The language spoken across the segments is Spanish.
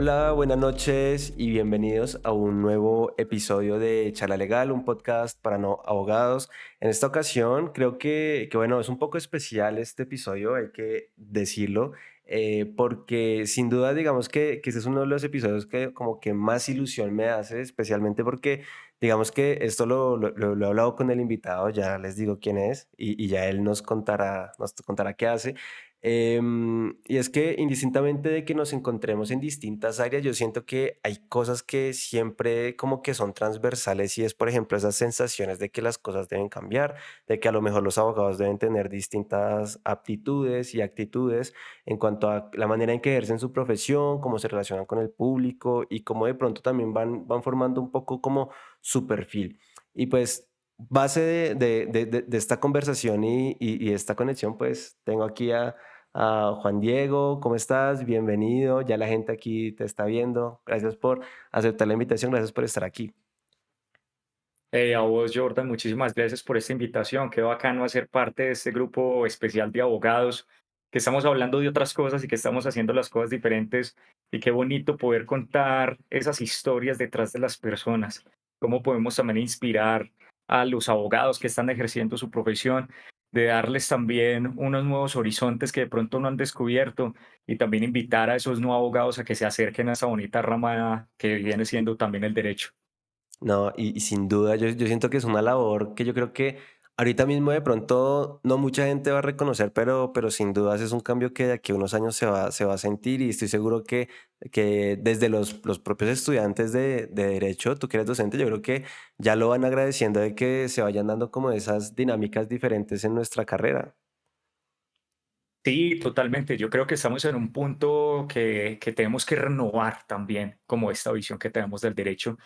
Hola, buenas noches y bienvenidos a un nuevo episodio de Charla Legal, un podcast para no abogados. En esta ocasión creo que bueno, es un poco especial este episodio, hay que decirlo, porque sin duda digamos que este es uno de los episodios que como que más ilusión me hace, especialmente porque digamos que esto lo he hablado con el invitado, ya les digo quién es y ya él nos contará qué hace. Y es que indistintamente de que nos encontremos en distintas áreas, yo siento que hay cosas que siempre como que son transversales y es, por ejemplo, esas sensaciones de que las cosas deben cambiar, de que a lo mejor los abogados deben tener distintas aptitudes y actitudes en cuanto a la manera en que ejercen su profesión, cómo se relacionan con el público y cómo de pronto también van formando un poco como su perfil. Y pues base de esta conversación y esta conexión, pues tengo aquí a Juan Diego, ¿cómo estás? Bienvenido, ya la gente aquí te está viendo. Gracias por aceptar la invitación, gracias por estar aquí. A vos, Jordan, muchísimas gracias por esta invitación. Qué bacano hacer parte de este grupo especial de abogados, que estamos hablando de otras cosas y que estamos haciendo las cosas diferentes. Y qué bonito poder contar esas historias detrás de las personas. Cómo podemos también inspirar a los abogados que están ejerciendo su profesión, de darles también unos nuevos horizontes que de pronto no han descubierto y también invitar a esos no abogados a que se acerquen a esa bonita rama que viene siendo también el derecho. No, y sin duda yo siento que es una labor que yo creo que ahorita mismo de pronto no mucha gente va a reconocer, pero sin dudas es un cambio que de aquí a unos años se va a sentir y estoy seguro que desde los propios estudiantes de derecho, tú que eres docente, yo creo que ya lo van agradeciendo de que se vayan dando como esas dinámicas diferentes en nuestra carrera. Sí, totalmente. Yo creo que estamos en un punto que tenemos que renovar también como esta visión que tenemos del derecho.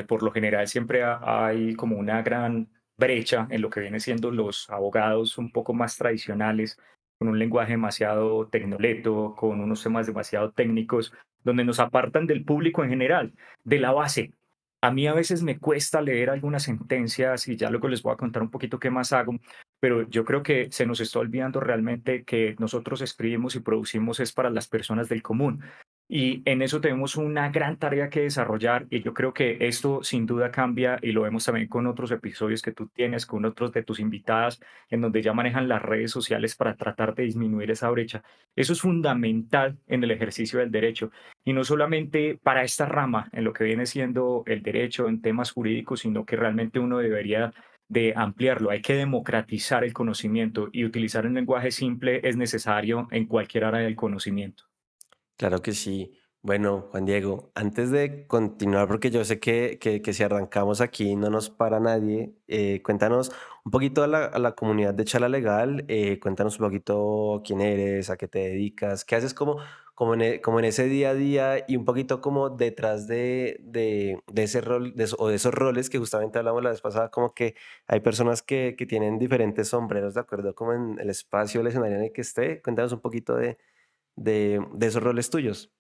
Por lo general siempre hay como una gran brecha en lo que viene siendo los abogados un poco más tradicionales, con un lenguaje demasiado tecnoleto, con unos temas demasiado técnicos, donde nos apartan del público en general, de la base. A mí a veces me cuesta leer algunas sentencias y ya luego les voy a contar un poquito qué más hago, pero yo creo que se nos está olvidando realmente que nosotros escribimos y producimos es para las personas del común. Y en eso tenemos una gran tarea que desarrollar y yo creo que esto sin duda cambia y lo vemos también con otros episodios que tú tienes, con otros de tus invitadas, en donde ya manejan las redes sociales para tratar de disminuir esa brecha. Eso es fundamental en el ejercicio del derecho y no solamente para esta rama, en lo que viene siendo el derecho, en temas jurídicos, sino que realmente uno debería de ampliarlo. Hay que democratizar el conocimiento y utilizar un lenguaje simple es necesario en cualquier área del conocimiento. Claro que sí. Bueno, Juan Diego, antes de continuar, porque yo sé que si arrancamos aquí no nos para nadie, cuéntanos un poquito a la comunidad de Chala Legal, cuéntanos un poquito quién eres, a qué te dedicas, qué haces como en ese día a día y un poquito como detrás de ese rol o de esos roles que justamente hablamos la vez pasada, como que hay personas que tienen diferentes sombreros, ¿de acuerdo? Como en el espacio, el escenario en el que esté. Cuéntanos un poquito de esos roles tuyos.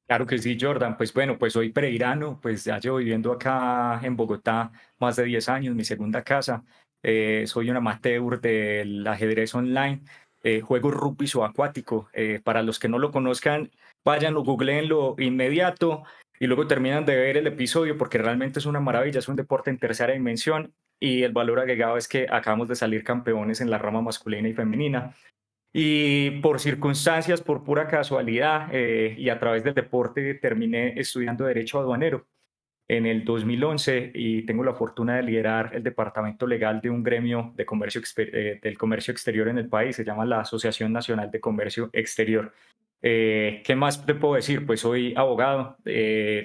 Claro que sí, Jordan. Pues bueno, pues soy pereirano, pues ya llevo viviendo acá en Bogotá más de 10 años, mi segunda casa. Soy un amateur del ajedrez online. Juego rugby subacuático. Para los que no lo conozcan, váyanlo, googleenlo inmediato y luego terminan de ver el episodio porque realmente es una maravilla, es un deporte en tercera dimensión y el valor agregado es que acabamos de salir campeones en la rama masculina y femenina. Y por circunstancias, por pura casualidad, y a través del deporte terminé estudiando Derecho Aduanero en el 2011 y tengo la fortuna de liderar el departamento legal de un gremio de del comercio exterior en el país. Se llama la Asociación Nacional de Comercio Exterior. ¿Qué más te puedo decir? Pues soy abogado,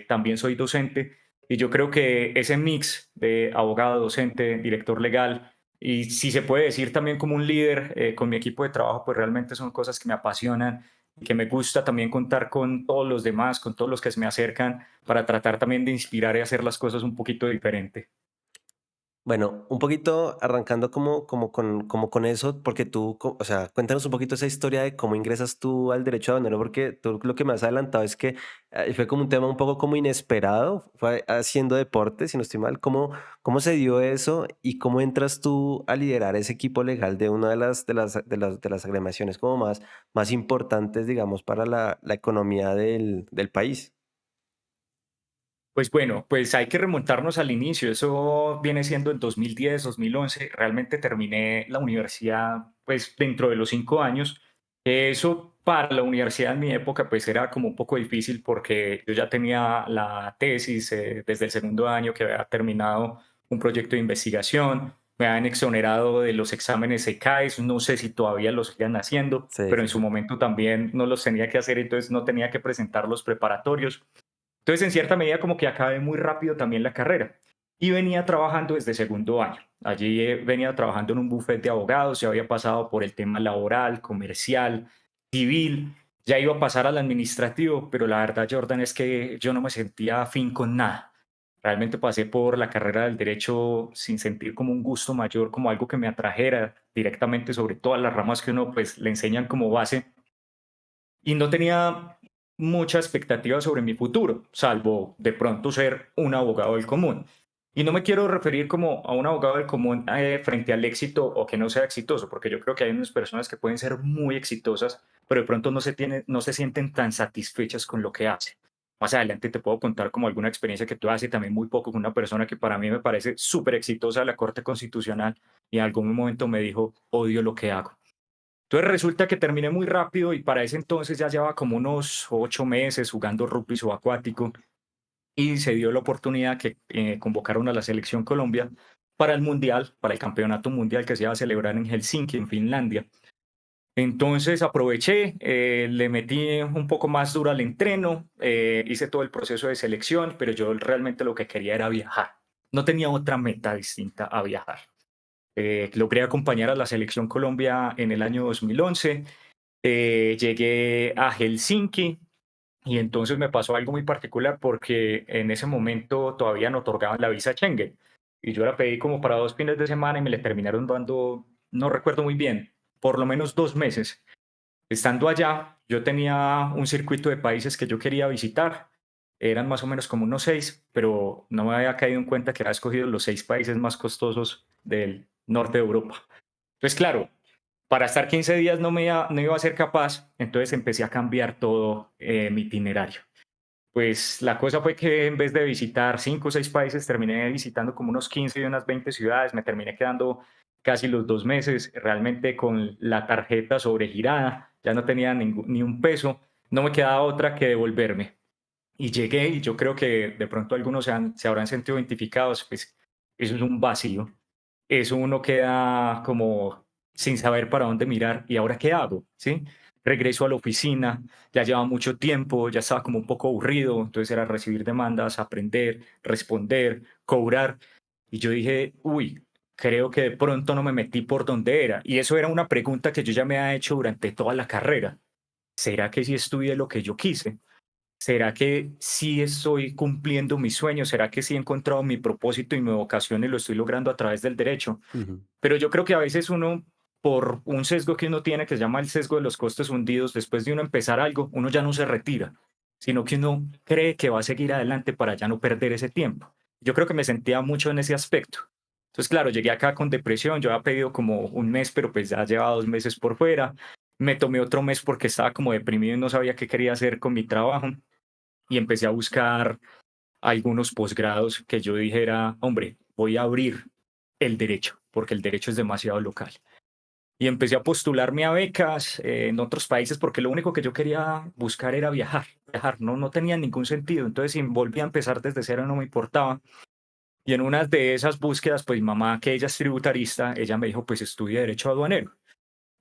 también soy docente y yo creo que ese mix de abogado, docente, director legal y si se puede decir también como un líder con mi equipo de trabajo, pues realmente son cosas que me apasionan y que me gusta también contar con todos los demás, con todos los que se me acercan para tratar también de inspirar y hacer las cosas un poquito diferente. Bueno, un poquito arrancando como con eso, porque tú, o sea, cuéntanos un poquito esa historia de cómo ingresas tú al derecho aduanero, porque tú lo que me has adelantado es que fue como un tema un poco como inesperado, fue haciendo deporte, si no estoy mal. ¿Cómo se dio eso y cómo entras tú a liderar ese equipo legal de una de las agremiaciones como más importantes, digamos, para la economía del país? Pues bueno, pues hay que remontarnos al inicio. Eso viene siendo en 2010, 2011. Realmente terminé la universidad pues dentro de los 5 años. Eso para la universidad en mi época pues era como un poco difícil porque yo ya tenía la tesis desde el segundo año que había terminado un proyecto de investigación. Me habían exonerado de los exámenes ECAES. No sé si todavía los siguen haciendo, Sí, pero en sí, su sí. momento también no los tenía que hacer, entonces no tenía que presentar los preparatorios. Entonces, en cierta medida, como que acabé muy rápido también la carrera. Y venía trabajando desde segundo año. Allí venía trabajando en un bufete de abogados, ya había pasado por el tema laboral, comercial, civil, ya iba a pasar al administrativo, pero la verdad, Jordan, es que yo no me sentía afín con nada. Realmente pasé por la carrera del derecho sin sentir como un gusto mayor, como algo que me atrajera directamente sobre todas las ramas que uno pues le enseñan como base y no tenía mucha expectativa sobre mi futuro, salvo de pronto ser un abogado del común. Y no me quiero referir como a un abogado del común frente al éxito o que no sea exitoso, porque yo creo que hay unas personas que pueden ser muy exitosas, pero de pronto no se sienten tan satisfechas con lo que hacen. Más adelante te puedo contar como alguna experiencia que tuve hace también muy poco con una persona que para mí me parece súper exitosa de la Corte Constitucional y en algún momento me dijo, odio lo que hago. Entonces resulta que terminé muy rápido y para ese entonces ya llevaba como unos 8 meses jugando rugby subacuático y se dio la oportunidad que convocaron a la selección Colombia para el mundial, para el campeonato mundial que se iba a celebrar en Helsinki, en Finlandia. Entonces aproveché, le metí un poco más duro al entreno, hice todo el proceso de selección, pero yo realmente lo que quería era viajar. No tenía otra meta distinta a viajar. Logré acompañar a la selección Colombia en el año 2011. Llegué a Helsinki y entonces me pasó algo muy particular porque en ese momento todavía no otorgaban la visa Schengen y yo la pedí como para 2 fines de semana y me la terminaron dando, no recuerdo muy bien, por lo menos 2 meses. Estando allá, yo tenía un circuito de países que yo quería visitar. Eran más o menos como unos 6, pero no me había caído en cuenta que había escogido los 6 países más costosos del norte de Europa. Entonces, claro, para estar 15 días no iba a ser capaz, entonces empecé a cambiar todo mi itinerario. Pues la cosa fue que en vez de visitar 5 o 6 países, terminé visitando como unos 15 y unas 20 ciudades, me terminé quedando casi los 2 meses, realmente con la tarjeta sobregirada, ya no tenía ni un peso, no me quedaba otra que devolverme. Y llegué y yo creo que de pronto algunos se habrán sentido identificados, pues eso es un vacío, eso uno queda como sin saber para dónde mirar y ahora qué hago, ¿sí? Regreso a la oficina, ya lleva mucho tiempo, ya estaba como un poco aburrido, entonces era recibir demandas, aprender, responder, cobrar. Y yo dije, uy, creo que de pronto no me metí por donde era. Y eso era una pregunta que yo ya me había hecho durante toda la carrera. ¿Será que sí estudié lo que yo quise? ¿Será que sí estoy cumpliendo mis sueños? ¿Será que sí he encontrado mi propósito y mi vocación y lo estoy logrando a través del derecho? Ujú. Pero yo creo que a veces uno, por un sesgo que uno tiene, que se llama el sesgo de los costes hundidos, después de uno empezar algo, uno ya no se retira, sino que uno cree que va a seguir adelante para ya no perder ese tiempo. Yo creo que me sentía mucho en ese aspecto. Entonces, claro, llegué acá con depresión, yo había pedido como un mes, pero pues ya llevaba 2 meses por fuera. Me tomé otro mes porque estaba como deprimido y no sabía qué quería hacer con mi trabajo y empecé a buscar algunos posgrados que yo dijera, hombre, voy a abrir el derecho, porque el derecho es demasiado local. Y empecé a postularme a becas en otros países porque lo único que yo quería buscar era viajar, viajar, no tenía ningún sentido. Entonces, si volví a empezar desde cero, no me importaba. Y en una de esas búsquedas, pues mi mamá, que ella es tributarista, ella me dijo, pues estudia Derecho Aduanero.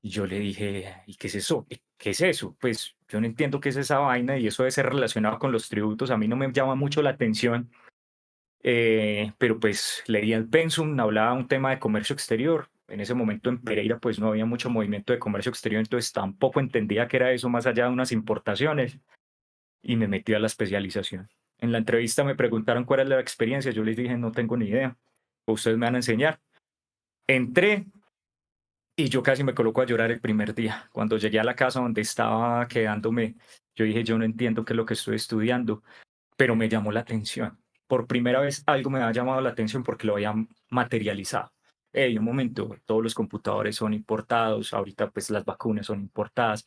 Y yo le dije, ¿y qué es eso? ¿Qué es eso? Pues yo no entiendo qué es esa vaina y eso debe ser relacionado con los tributos. A mí no me llama mucho la atención, pero pues leía el pensum, hablaba un tema de comercio exterior. En ese momento en Pereira pues no había mucho movimiento de comercio exterior, entonces tampoco entendía qué era eso más allá de unas importaciones y me metí a la especialización. En la entrevista me preguntaron cuál era la experiencia, yo les dije no tengo ni idea. ustedes me van a enseñar. Entré y yo casi me coloco a llorar el primer día. Cuando llegué a la casa donde estaba quedándome, yo dije, yo no entiendo qué es lo que estoy estudiando, pero me llamó la atención. Por primera vez algo me ha llamado la atención porque lo había materializado. Hey, un momento, todos los computadores son importados, ahorita pues las vacunas son importadas.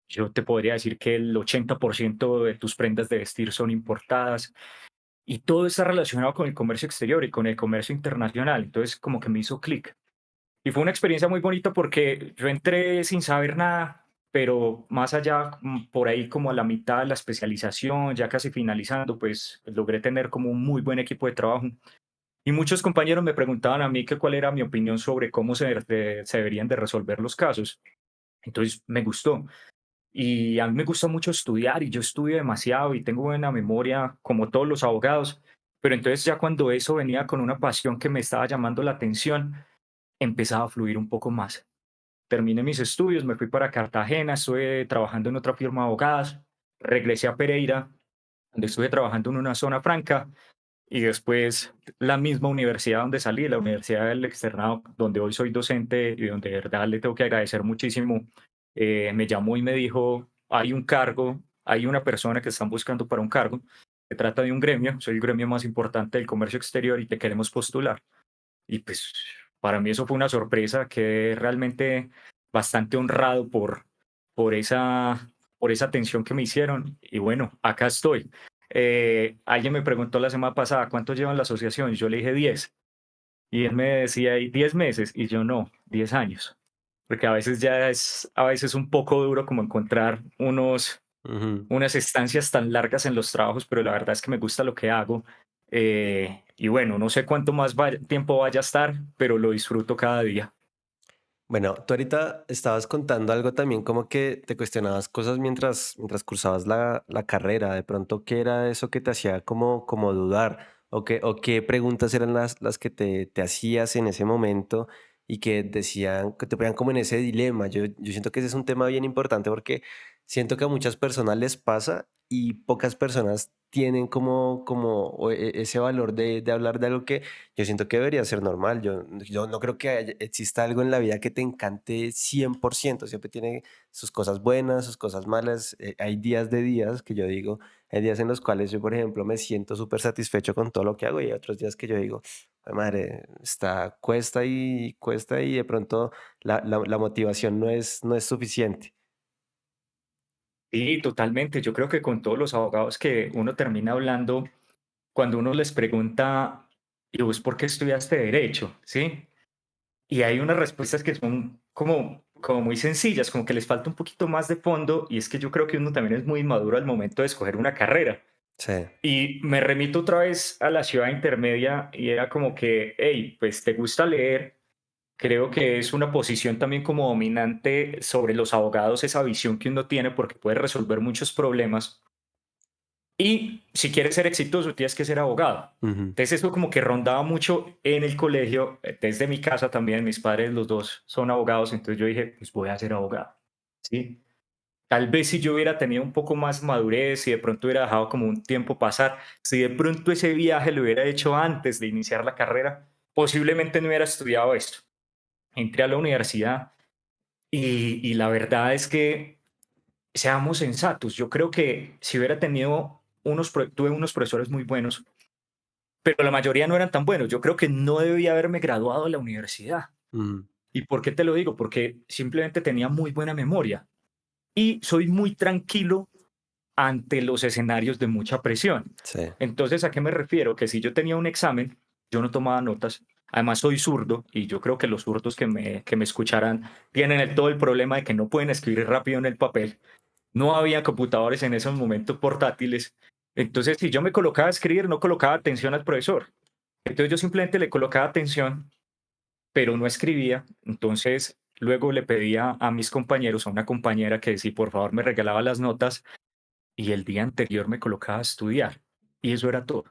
Yo te podría decir que el 80% de tus prendas de vestir son importadas y todo está relacionado con el comercio exterior y con el comercio internacional. Entonces como que me hizo clic. Y fue una experiencia muy bonita porque yo entré sin saber nada, pero más allá, por ahí como a la mitad de la especialización, ya casi finalizando, pues logré tener como un muy buen equipo de trabajo. Y muchos compañeros me preguntaban a mí que cuál era mi opinión sobre cómo se deberían de resolver los casos. Entonces me gustó. Y a mí me gusta mucho estudiar y yo estudio demasiado y tengo buena memoria como todos los abogados. Pero entonces ya cuando eso venía con una pasión que me estaba llamando la atención, empezaba a fluir un poco más. Terminé mis estudios, me fui para Cartagena, estuve trabajando en otra firma de abogados, regresé a Pereira, donde estuve trabajando en una zona franca, y después la misma universidad donde salí, la Universidad del Externado, donde hoy soy docente y donde de verdad le tengo que agradecer muchísimo, me llamó y me dijo, hay un cargo, hay una persona que están buscando para un cargo, se trata de un gremio, soy el gremio más importante del comercio exterior y te queremos postular. Y pues para mí eso fue una sorpresa, quedé realmente bastante honrado por esa, por esa atención que me hicieron. Y bueno, acá estoy. Alguien me preguntó la semana pasada, ¿cuánto lleva en la asociación? Yo le dije 10. Y él me decía, ¿y 10 meses? Y yo no, 10 años. Porque a veces ya es a veces un poco duro como encontrar Ujú. unas estancias tan largas en los trabajos, pero la verdad es que me gusta lo que hago. Y bueno, no sé cuánto más tiempo vaya a estar, pero lo disfruto cada día. Bueno, tú ahorita estabas contando algo también, como que te cuestionabas cosas mientras cursabas la carrera. De pronto, ¿qué era eso que te hacía como dudar? O qué preguntas eran las que te hacías en ese momento y que decían, que te ponían como en ese dilema? Yo siento que ese es un tema bien importante porque siento que a muchas personas les pasa y pocas personas tienen ese valor de hablar de algo que yo siento que debería ser normal. Yo no creo que exista algo en la vida que te encante 100%. Siempre tiene sus cosas buenas, sus cosas malas. Hay días de días que yo digo, hay días en los cuales yo, por ejemplo, me siento súper satisfecho con todo lo que hago y hay otros días que yo digo, "Ay, madre, cuesta y de pronto la motivación no es suficiente". Sí, totalmente. Yo creo que con todos los abogados que uno termina hablando, cuando uno les pregunta, ¿y vos por qué estudiaste derecho? ¿Sí? Y hay unas respuestas que son como muy sencillas, como que les falta un poquito más de fondo, y es que yo creo que uno también es muy maduro al momento de escoger una carrera. Sí. Y me remito otra vez a la ciudad intermedia y era como que, hey, pues te gusta leer, creo que es una posición también como dominante sobre los abogados, esa visión que uno tiene porque puede resolver muchos problemas. Y si quieres ser exitoso, tienes que ser abogado. Ujú. Entonces eso como que rondaba mucho en el colegio, desde mi casa también, mis padres los dos son abogados, entonces yo dije, pues voy a ser abogado. ¿Sí? Tal vez si yo hubiera tenido un poco más madurez y de pronto hubiera dejado como un tiempo pasar, si de pronto ese viaje lo hubiera hecho antes de iniciar la carrera, posiblemente no hubiera estudiado esto. Entré a la universidad y la verdad es que seamos sensatos. Yo creo que si hubiera tenido tuve unos profesores muy buenos, pero la mayoría no eran tan buenos. Yo creo que no debía haberme graduado de la universidad. Ujú. ¿Y por qué te lo digo? Porque simplemente tenía muy buena memoria y soy muy tranquilo ante los escenarios de mucha presión. Sí. Entonces, ¿a qué me refiero? Que si yo tenía un examen, yo no tomaba notas. Además, soy zurdo y yo creo que los zurdos que me escucharán tienen todo el problema de que no pueden escribir rápido en el papel. No había computadores en esos momentos portátiles. Entonces, si yo me colocaba a escribir, no colocaba atención al profesor. Entonces, yo simplemente le colocaba atención, pero no escribía. Entonces, luego le pedía a mis compañeros, a una compañera que si por favor me regalaba las notas y el día anterior me colocaba a estudiar. Y eso era todo.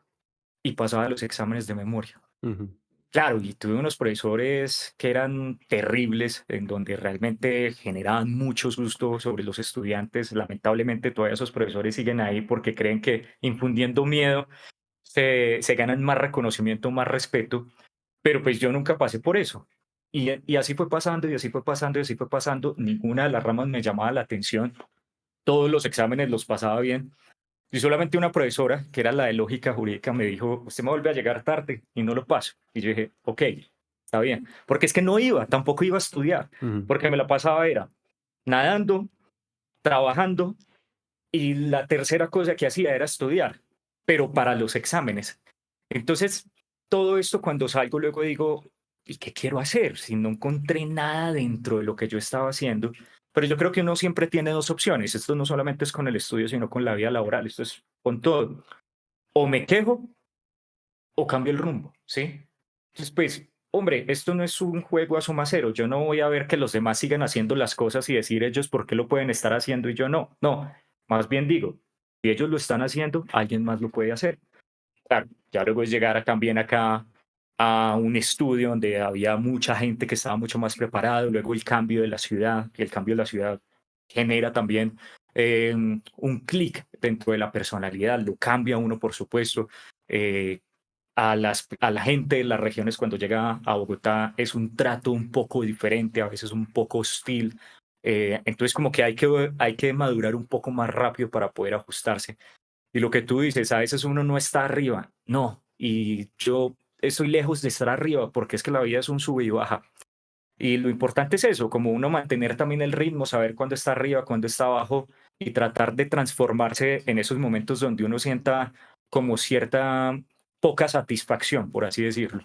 Y pasaba los exámenes de memoria. Ujú. Claro, y tuve unos profesores que eran terribles, en donde realmente generaban mucho susto sobre los estudiantes. Lamentablemente todavía esos profesores siguen ahí porque creen que infundiendo miedo se ganan más reconocimiento, más respeto. pero pues yo nunca pasé por eso. Y así fue pasando, y así fue pasando, y así fue pasando. Ninguna de las ramas me llamaba la atención. Todos los exámenes los pasaba bien. Y solamente una profesora, que era la de lógica jurídica, me dijo, usted me vuelve a llegar tarde y no lo paso. Y yo dije, ok, está bien. Porque es que no iba, tampoco iba a estudiar, Ujú. porque me la pasaba era nadando, trabajando, y la tercera cosa que hacía era estudiar, pero para los exámenes. Entonces, todo esto cuando salgo luego digo, ¿y qué quiero hacer? Si no encontré nada dentro de lo que yo estaba haciendo. Pero yo creo que uno siempre tiene dos opciones. Esto no solamente es con el estudio, sino con la vida laboral. Esto es con todo. O me quejo o cambio el rumbo, ¿sí? Entonces, pues, hombre, esto no es un juego a suma cero. Yo no voy a ver que los demás sigan haciendo las cosas y decir ellos por qué lo pueden estar haciendo y yo no. No, más bien digo, si ellos lo están haciendo, alguien más lo puede hacer. Claro, ya luego es llegar también acá a un estudio donde había mucha gente que estaba mucho más preparado, luego el cambio de la ciudad, y el cambio de la ciudad genera también un clic dentro de la personalidad, lo cambia uno, por supuesto. eh, a la gente de las regiones cuando llega a Bogotá es un trato un poco diferente, a veces un poco hostil. Entonces como que hay que madurar un poco más rápido para poder ajustarse. Y lo que tú dices, a veces uno no está arriba, no, y yo estoy lejos de estar arriba porque es que la vida es un sube y baja. Y lo importante es eso, como uno mantener también el ritmo, saber cuándo está arriba, cuándo está abajo y tratar de transformarse en esos momentos donde uno sienta como cierta poca satisfacción, por así decirlo.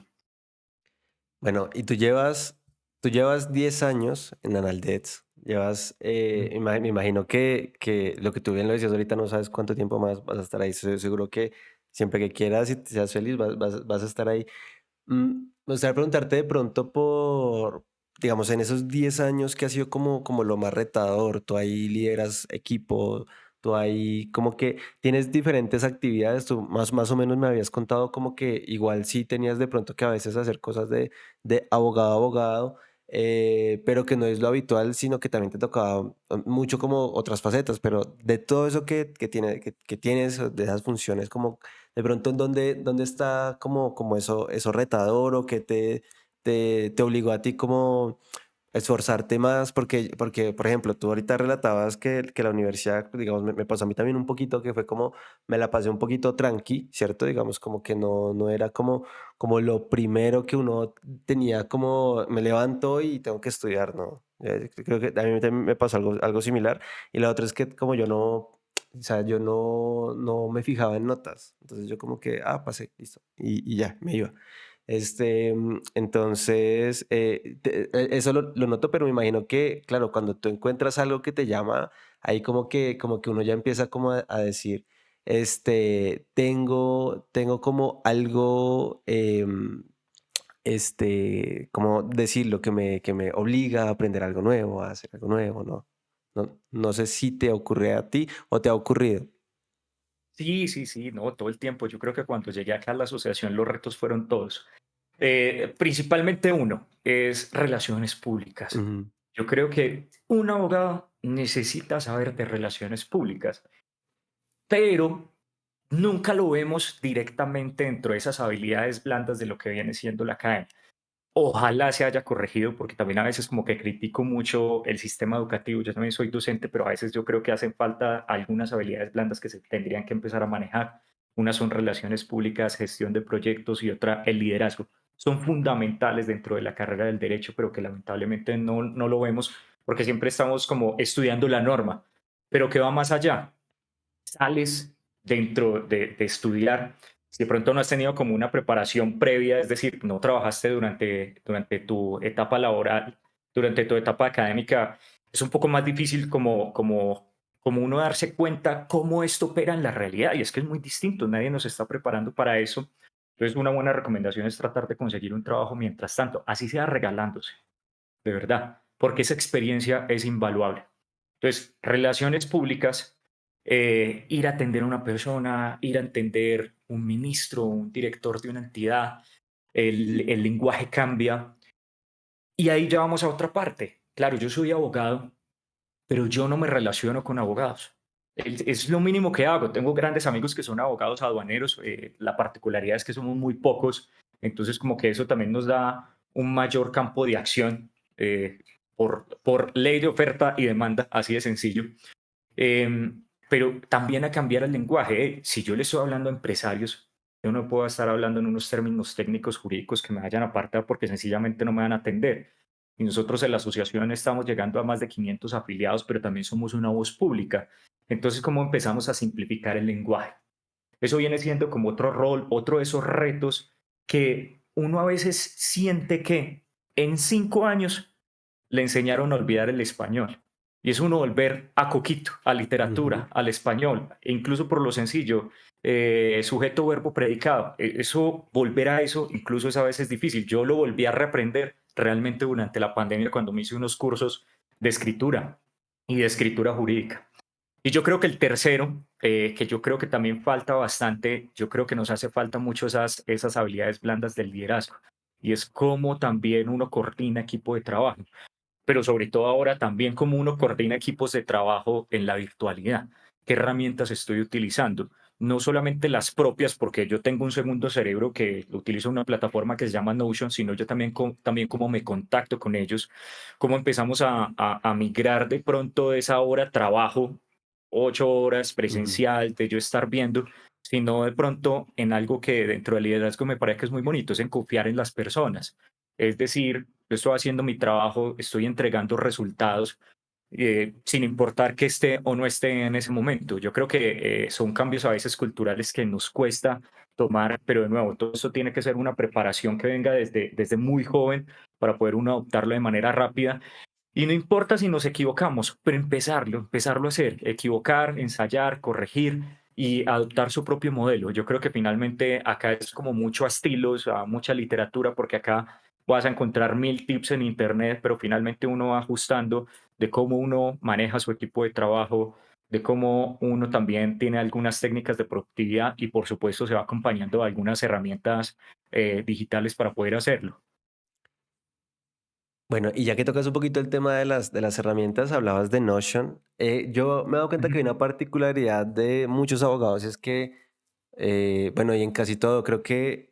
Bueno, y tú llevas 10 años en Analdets. Mm. Me imagino que lo que tú bien lo decías ahorita, no sabes cuánto tiempo más vas a estar ahí. Seguro que siempre que quieras y te seas feliz, vas a estar ahí. Me gustaría preguntarte de pronto digamos, en esos 10 años que ha sido como lo más retador. Tú ahí lideras equipo, tú ahí como que tienes diferentes actividades. Tú más o menos me habías contado como que igual sí tenías de pronto que a veces hacer cosas de abogado a abogado, pero que no es lo habitual, sino que también te tocaba mucho como otras facetas. Pero de todo eso que tienes, de esas funciones, como de pronto, ¿en dónde está como eso retador o que te obligó a ti como esforzarte más? Porque, por ejemplo, tú ahorita relatabas que la universidad, digamos, me pasó a mí también un poquito, que fue como, me la pasé un poquito tranqui, ¿cierto? Digamos, como que no era como lo primero que uno tenía, como me levanto y tengo que estudiar, ¿no? Creo que a mí también me pasó algo similar. Y la otra es que como yo no, o sea, yo no me fijaba en notas. Entonces yo como que, pasé, listo. Y ya, me iba. Entonces, eso lo noto, pero me imagino que, claro, cuando tú encuentras algo que te llama, ahí como que uno ya empieza como a decir, tengo como algo, como decirlo, que me obliga a aprender algo nuevo, a hacer algo nuevo, ¿no? No sé si te ocurre a ti o te ha ocurrido. Sí, sí, sí, no, todo el tiempo. Yo creo que cuando llegué acá a la asociación los retos fueron todos. Principalmente uno, es relaciones públicas. Ujú. Yo creo que un abogado necesita saber de relaciones públicas, pero nunca lo vemos directamente dentro de esas habilidades blandas de lo que viene siendo la academia. Ojalá se haya corregido, porque también a veces como que critico mucho el sistema educativo. Yo también soy docente, pero a veces yo creo que hacen falta algunas habilidades blandas que se tendrían que empezar a manejar. Una son relaciones públicas, gestión de proyectos y otra el liderazgo. Son fundamentales dentro de la carrera del derecho, pero que lamentablemente no lo vemos porque siempre estamos como estudiando la norma, pero que va más allá. Sales dentro de estudiar, si de pronto no has tenido como una preparación previa, es decir, no trabajaste durante tu etapa laboral, durante tu etapa académica, es un poco más difícil como uno darse cuenta cómo esto opera en la realidad. Y es que es muy distinto, nadie nos está preparando para eso. Entonces, una buena recomendación es tratar de conseguir un trabajo mientras tanto, así sea regalándose, de verdad, porque esa experiencia es invaluable. Entonces, relaciones públicas, ir a atender a una persona, ir a entender un ministro, un director de una entidad, el lenguaje cambia. Y ahí ya vamos a otra parte. Claro, yo soy abogado, pero yo no me relaciono con abogados. Es lo mínimo que hago. Tengo grandes amigos que son abogados aduaneros. La particularidad es que somos muy pocos. Entonces, como que eso también nos da un mayor campo de acción por ley de oferta y demanda, así de sencillo. Pero también a cambiar el lenguaje. Si yo le estoy hablando a empresarios, yo no puedo estar hablando en unos términos técnicos jurídicos que me vayan a apartar porque sencillamente no me van a atender. Y nosotros en la asociación estamos llegando a más de 500 afiliados, pero también somos una voz pública. Entonces, ¿cómo empezamos a simplificar el lenguaje? Eso viene siendo como otro rol, otro de esos retos que uno a veces siente que en 5 años le enseñaron a olvidar el español. Y es uno volver a Coquito, a Ujú. literatura, al español, e incluso por lo sencillo, sujeto, verbo, predicado. Eso, volver a eso, incluso es a veces difícil. Yo lo volví a reaprender realmente durante la pandemia cuando me hice unos cursos de escritura y de escritura jurídica. Y yo creo que el tercero, que yo creo que también falta bastante, yo creo que nos hace falta mucho esas habilidades blandas del liderazgo. Y es cómo también uno coordina equipo de trabajo, pero sobre todo ahora también cómo uno coordina equipos de trabajo en la virtualidad. ¿Qué herramientas estoy utilizando? No solamente las propias, porque yo tengo un segundo cerebro que utiliza una plataforma que se llama Notion, sino yo también, también cómo me contacto con ellos, cómo empezamos a migrar de pronto de esa hora trabajo, 8 horas Ujú. presencial, de yo estar viendo, sino de pronto en algo que dentro del liderazgo me parece que es muy bonito, es en confiar en las personas. Es decir, yo estoy haciendo mi trabajo, estoy entregando resultados, sin importar que esté o no esté en ese momento. Yo creo que son cambios a veces culturales que nos cuesta tomar, pero de nuevo, todo eso tiene que ser una preparación que venga desde muy joven para poder uno adoptarlo de manera rápida. Y no importa si nos equivocamos, pero empezarlo a hacer, equivocar, ensayar, corregir y adoptar su propio modelo. Yo creo que finalmente acá es como mucho a estilos, a mucha literatura, porque acá vas a encontrar 1000 tips en internet, pero finalmente uno va ajustando de cómo uno maneja su equipo de trabajo, de cómo uno también tiene algunas técnicas de productividad y por supuesto se va acompañando de algunas herramientas digitales para poder hacerlo. Bueno, y ya que tocas un poquito el tema de las herramientas, hablabas de Notion. Yo me he dado cuenta que Ujú, hay una particularidad de muchos abogados, es que, bueno, y en casi todo, creo que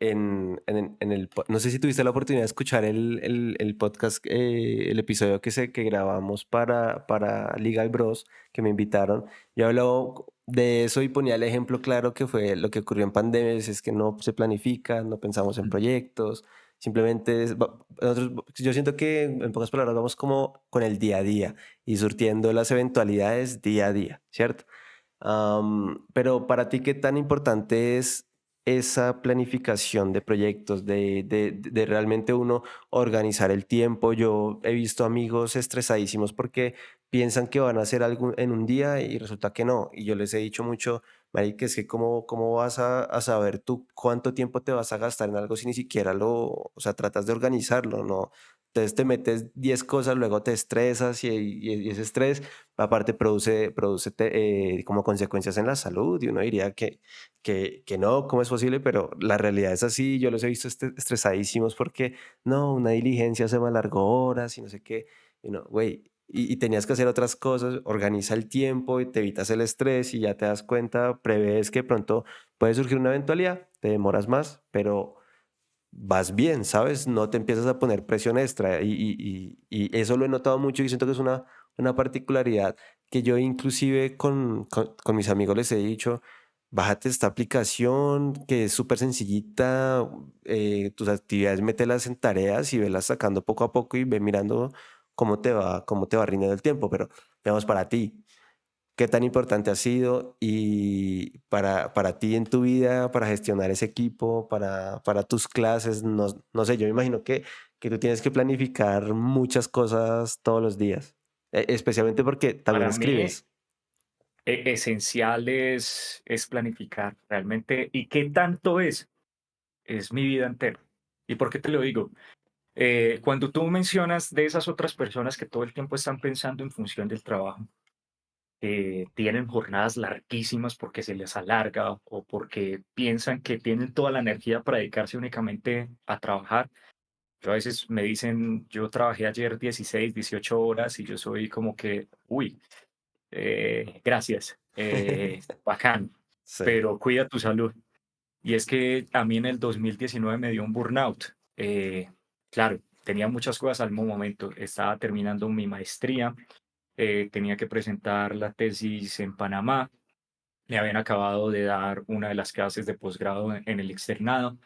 no sé si tuviste la oportunidad de escuchar el podcast, el episodio que grabamos para Legal Bros, que me invitaron. Yo hablaba de eso y ponía el ejemplo claro que fue lo que ocurrió en pandemia, es que no se planifica, no pensamos en ujú, proyectos. Simplemente yo siento que en pocas palabras vamos como con el día a día y surtiendo las eventualidades día a día, ¿cierto? Pero para ti, ¿qué tan importante es esa planificación de proyectos, de realmente uno organizar el tiempo? Yo he visto amigos estresadísimos porque piensan que van a hacer algo en un día y resulta que no. Y yo les he dicho mucho, marica, es que cómo vas a saber tú cuánto tiempo te vas a gastar en algo si ni siquiera o sea, tratas de organizarlo, ¿no? Entonces te metes 10 cosas, luego te estresas y ese estrés aparte como consecuencias en la salud y uno diría que no, ¿cómo es posible? Pero la realidad es así, yo los he visto estresadísimos porque no, una diligencia se me alargó horas y no sé qué, y no, güey, y tenías que hacer otras cosas, organiza el tiempo y te evitas el estrés y ya te das cuenta, prevés que pronto puede surgir una eventualidad, te demoras más, pero vas bien, ¿sabes? No te empiezas a poner presión extra y eso lo he notado mucho y siento que es una particularidad que yo inclusive con mis amigos les he dicho, bájate esta aplicación que es súper sencillita, tus actividades mételas en tareas y velas sacando poco a poco y ve mirando cómo te va rindiendo el tiempo, pero veamos para ti. ¿Qué tan importante ha sido y para ti en tu vida, para gestionar ese equipo, para tus clases? No, no sé, yo me imagino que tú tienes que planificar muchas cosas todos los días, especialmente porque también Para mí, escribes. esencial es planificar realmente. ¿Y qué tanto es? Es mi vida entera. ¿Y por qué te lo digo? Cuando tú mencionas de esas otras personas que todo el tiempo están pensando en función del trabajo, tienen jornadas larguísimas porque se les alarga o porque piensan que tienen toda la energía para dedicarse únicamente a trabajar. Yo a veces me dicen, yo trabajé ayer 16, 18 horas y yo soy como que, uy, gracias, bacán, Sí. pero cuida tu salud. Y es que a mí en el 2019 me dio un burnout. Claro, tenía muchas cosas al mismo momento. Estaba terminando mi maestría, tenía que presentar la tesis en Panamá, me habían acabado de dar una de las clases de posgrado en el externado.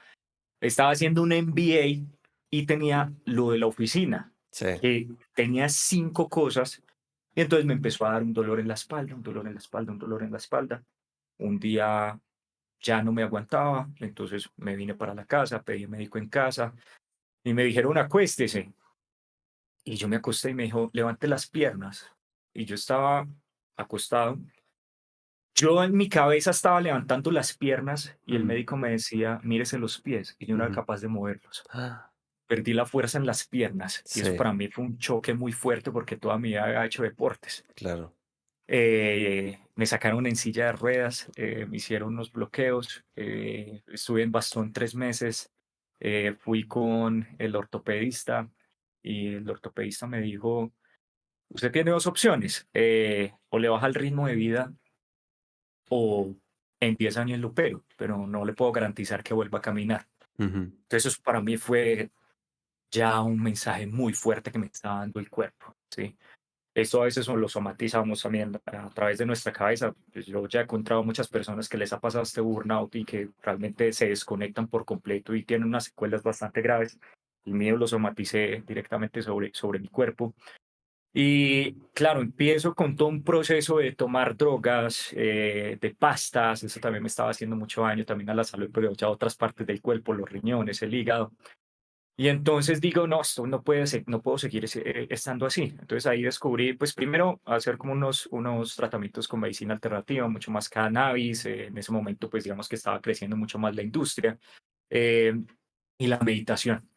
Estaba haciendo un MBA y tenía lo de la oficina, Sí. que tenía 5 cosas, y entonces me empezó a dar un dolor en la espalda, un dolor en la espalda, un dolor en la espalda. Un día ya no me aguantaba, entonces me vine para la casa, pedí médico en casa y me dijeron acuéstese. Y yo me acosté y me dijo, levante las piernas. Y yo estaba acostado. Yo en mi cabeza estaba levantando las piernas y el Mm, médico me decía, mírese los pies, y yo no era ujú. capaz de moverlos. Ah, Perdí la fuerza en las piernas y eso sí, para mí fue un choque muy fuerte porque toda mi vida había hecho deportes. claro. Me sacaron en silla de ruedas, me hicieron unos bloqueos, estuve en bastón 3 meses, fui con el ortopedista y el ortopedista me dijo, usted tiene dos opciones, o le baja el ritmo de vida o en 10 años lo opero, pero no le puedo garantizar que vuelva a caminar. Ujú, Entonces eso para mí fue ya un mensaje muy fuerte que me estaba dando el cuerpo, ¿sí? Esto a veces lo somatizamos también a través de nuestra cabeza. Pues yo ya he encontrado muchas personas que les ha pasado este burnout y que realmente se desconectan por completo y tienen unas secuelas bastante graves. El mío lo somaticé directamente sobre mi cuerpo. Y claro, empiezo con todo un proceso de tomar drogas, de pastas, eso también me estaba haciendo mucho daño también a la salud, pero ya otras partes del cuerpo, los riñones, el hígado. Y entonces digo, no, esto no puede ser, no puedo seguir estando así. Entonces ahí descubrí, pues primero hacer como unos tratamientos con medicina alternativa, mucho más cannabis. En ese momento, pues digamos que estaba creciendo mucho más la industria, eh, y la meditación.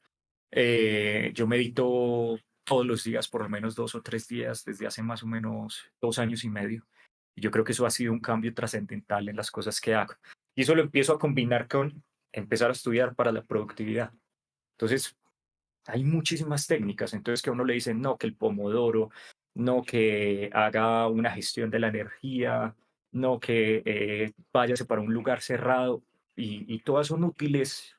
Yo medito todos los días, por lo menos 2 o 3 días, desde hace más o menos 2 años y medio. Y yo creo que eso ha sido un cambio trascendental en las cosas que hago. Y eso lo empiezo a combinar con empezar a estudiar para la productividad. Entonces, hay muchísimas técnicas, entonces que a uno le dicen, no, que el pomodoro, no que haga una gestión de la energía, no que váyase para un lugar cerrado, y todas son útiles,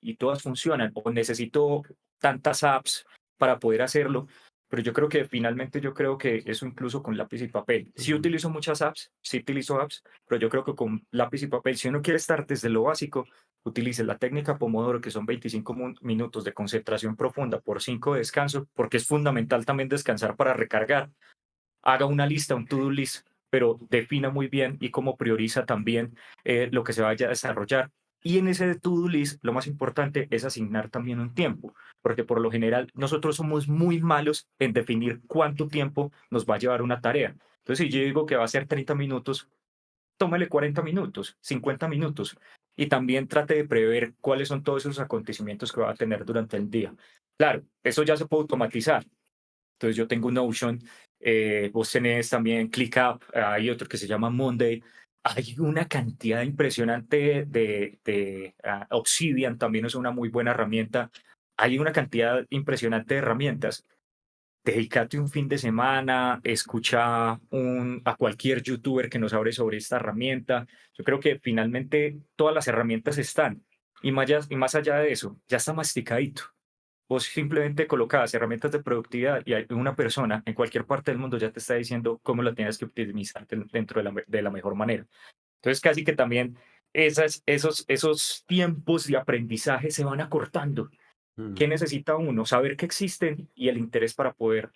y todas funcionan, o necesito tantas apps para poder hacerlo, pero yo creo que finalmente yo creo que eso incluso con lápiz y papel. Sí ujú, utilizo muchas apps, sí utilizo apps, pero yo creo que con lápiz y papel, si uno quiere estar desde lo básico, utilice la técnica Pomodoro, que son 25 minutos de concentración profunda por 5 de descanso, porque es fundamental también descansar para recargar. Haga una lista, un to-do list, pero defina muy bien y cómo prioriza también lo que se vaya a desarrollar. Y en ese to-do list, lo más importante es asignar también un tiempo, porque por lo general nosotros somos muy malos en definir cuánto tiempo nos va a llevar una tarea. Entonces, si yo digo que va a ser 30 minutos, tómale 40 minutos, 50 minutos, y también trate de prever cuáles son todos esos acontecimientos que va a tener durante el día. Claro, eso ya se puede automatizar. Entonces yo tengo Notion, vos tenés también ClickUp, hay otro que se llama Monday. Hay una cantidad impresionante Obsidian también es una muy buena herramienta. Hay una cantidad impresionante de herramientas. Dedícate un fin de semana, escucha a cualquier youtuber que nos hable sobre esta herramienta. Yo creo que finalmente todas las herramientas están. Y más allá de eso, ya está masticadito. Vos simplemente colocas herramientas de productividad y hay una persona en cualquier parte del mundo ya te está diciendo cómo la tienes que optimizar dentro de la mejor manera. Entonces, casi que también esos tiempos de aprendizaje se van acortando. mm. ¿Qué necesita uno? Saber que existen y el interés para poder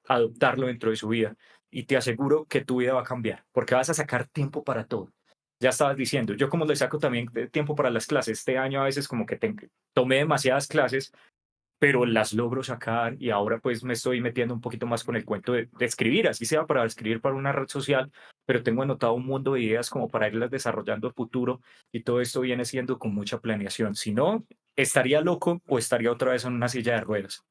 adoptarlo dentro de su vida. Y te aseguro que tu vida va a cambiar, porque vas a sacar tiempo para todo. Ya estabas diciendo, yo como le saco también tiempo para las clases, este año a veces como que tomé demasiadas clases, pero las logro sacar y ahora pues me estoy metiendo un poquito más con el cuento de escribir, así sea para escribir para una red social, pero tengo anotado un mundo de ideas como para irlas desarrollando a futuro, y todo esto viene siendo con mucha planeación. Si no, estaría loco o estaría otra vez en una silla de ruedas.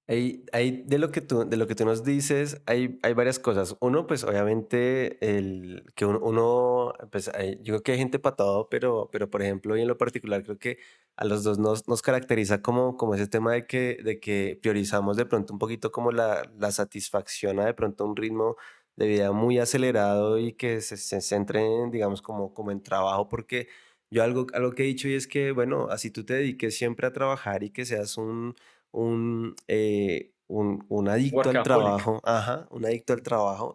Ahí de lo que tú nos dices, hay varias cosas. Uno, pues obviamente, el que uno, pues yo creo que hay gente para todo, pero por ejemplo, y en lo particular, creo que a los dos nos caracteriza como ese tema de que priorizamos de pronto un poquito como la satisfacción a de pronto un ritmo de vida muy acelerado y que se centren, digamos, como en trabajo, porque yo algo que he dicho y es que, bueno, así tú te dediques siempre a trabajar y que seas un adicto al Workaholic. trabajo, ajá, un adicto al trabajo,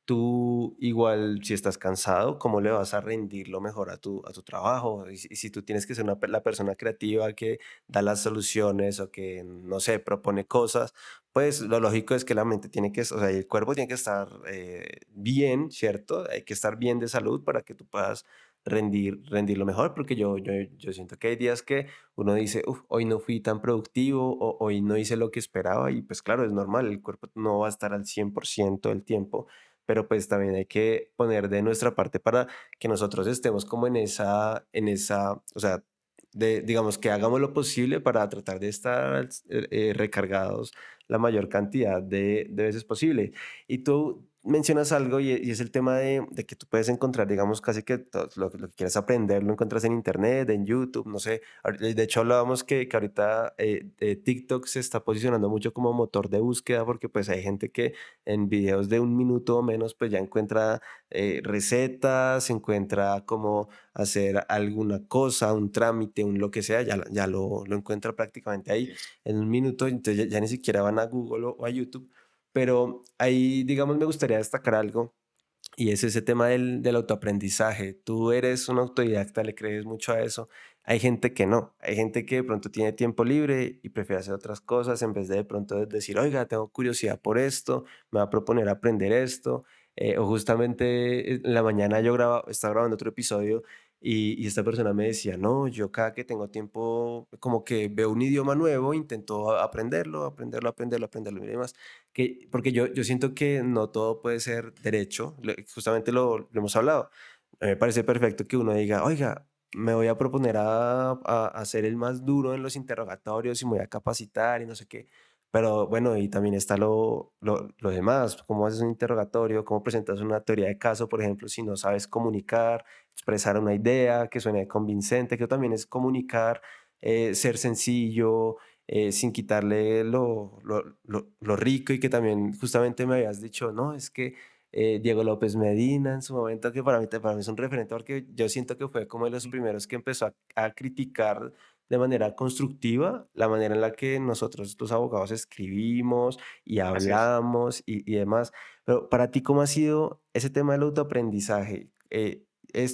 tú igual, si estás cansado, ¿cómo le vas a rendir lo mejor a tu trabajo? Y si tú tienes que ser la persona creativa que da las soluciones o que, no sé, propone cosas, pues lo lógico es que la mente tiene que, o sea, el cuerpo tiene que estar bien, ¿cierto? Hay que estar bien de salud para que tú puedas rendir lo mejor, porque yo siento que hay días que uno dice, "Uf, hoy no fui tan productivo o hoy no hice lo que esperaba", y pues claro, es normal, el cuerpo no va a estar al 100% del tiempo, pero pues también hay que poner de nuestra parte para que nosotros estemos como o sea, digamos que hagamos lo posible para tratar de estar recargados la mayor cantidad de veces posible. Y tú mencionas algo y es el tema de que tú puedes encontrar, digamos, casi que todo lo que quieras aprender, lo encuentras en internet, en YouTube, no sé. De hecho, hablábamos que ahorita TikTok se está posicionando mucho como motor de búsqueda porque pues hay gente que en videos de un minuto o menos pues ya encuentra recetas, encuentra cómo hacer alguna cosa, un trámite, un lo que sea, ya lo encuentra prácticamente ahí Yes. en un minuto, entonces ya ni siquiera van a Google o a YouTube. Pero ahí, digamos, me gustaría destacar algo y es ese tema del autoaprendizaje. Tú eres un autodidacta, le crees mucho a eso. Hay gente que no, hay gente que de pronto tiene tiempo libre y prefiere hacer otras cosas en vez de pronto decir, oiga, tengo curiosidad por esto, me va a proponer aprender esto. O justamente en la mañana estaba grabando otro episodio y esta persona me decía, no, yo cada que tengo tiempo, como que veo un idioma nuevo, intento aprenderlo y demás. Porque yo siento que no todo puede ser derecho, justamente lo hemos hablado. A mí me parece perfecto que uno diga, oiga, me voy a proponer a ser el más duro en los interrogatorios y me voy a capacitar y no sé qué. Pero bueno, y también está lo demás, cómo haces un interrogatorio, cómo presentas una teoría de caso, por ejemplo, si no sabes comunicar, expresar una idea que suene convincente, que también es comunicar, ser sencillo, sin quitarle lo rico y que también justamente me habías dicho, no, es que Diego López Medina en su momento, que para mí es un referente porque yo siento que fue como de los primeros que empezó a criticar de manera constructiva la manera en la que nosotros los abogados escribimos y Así es. hablamos y demás. Pero para ti, ¿cómo ha sido ese tema del autoaprendizaje?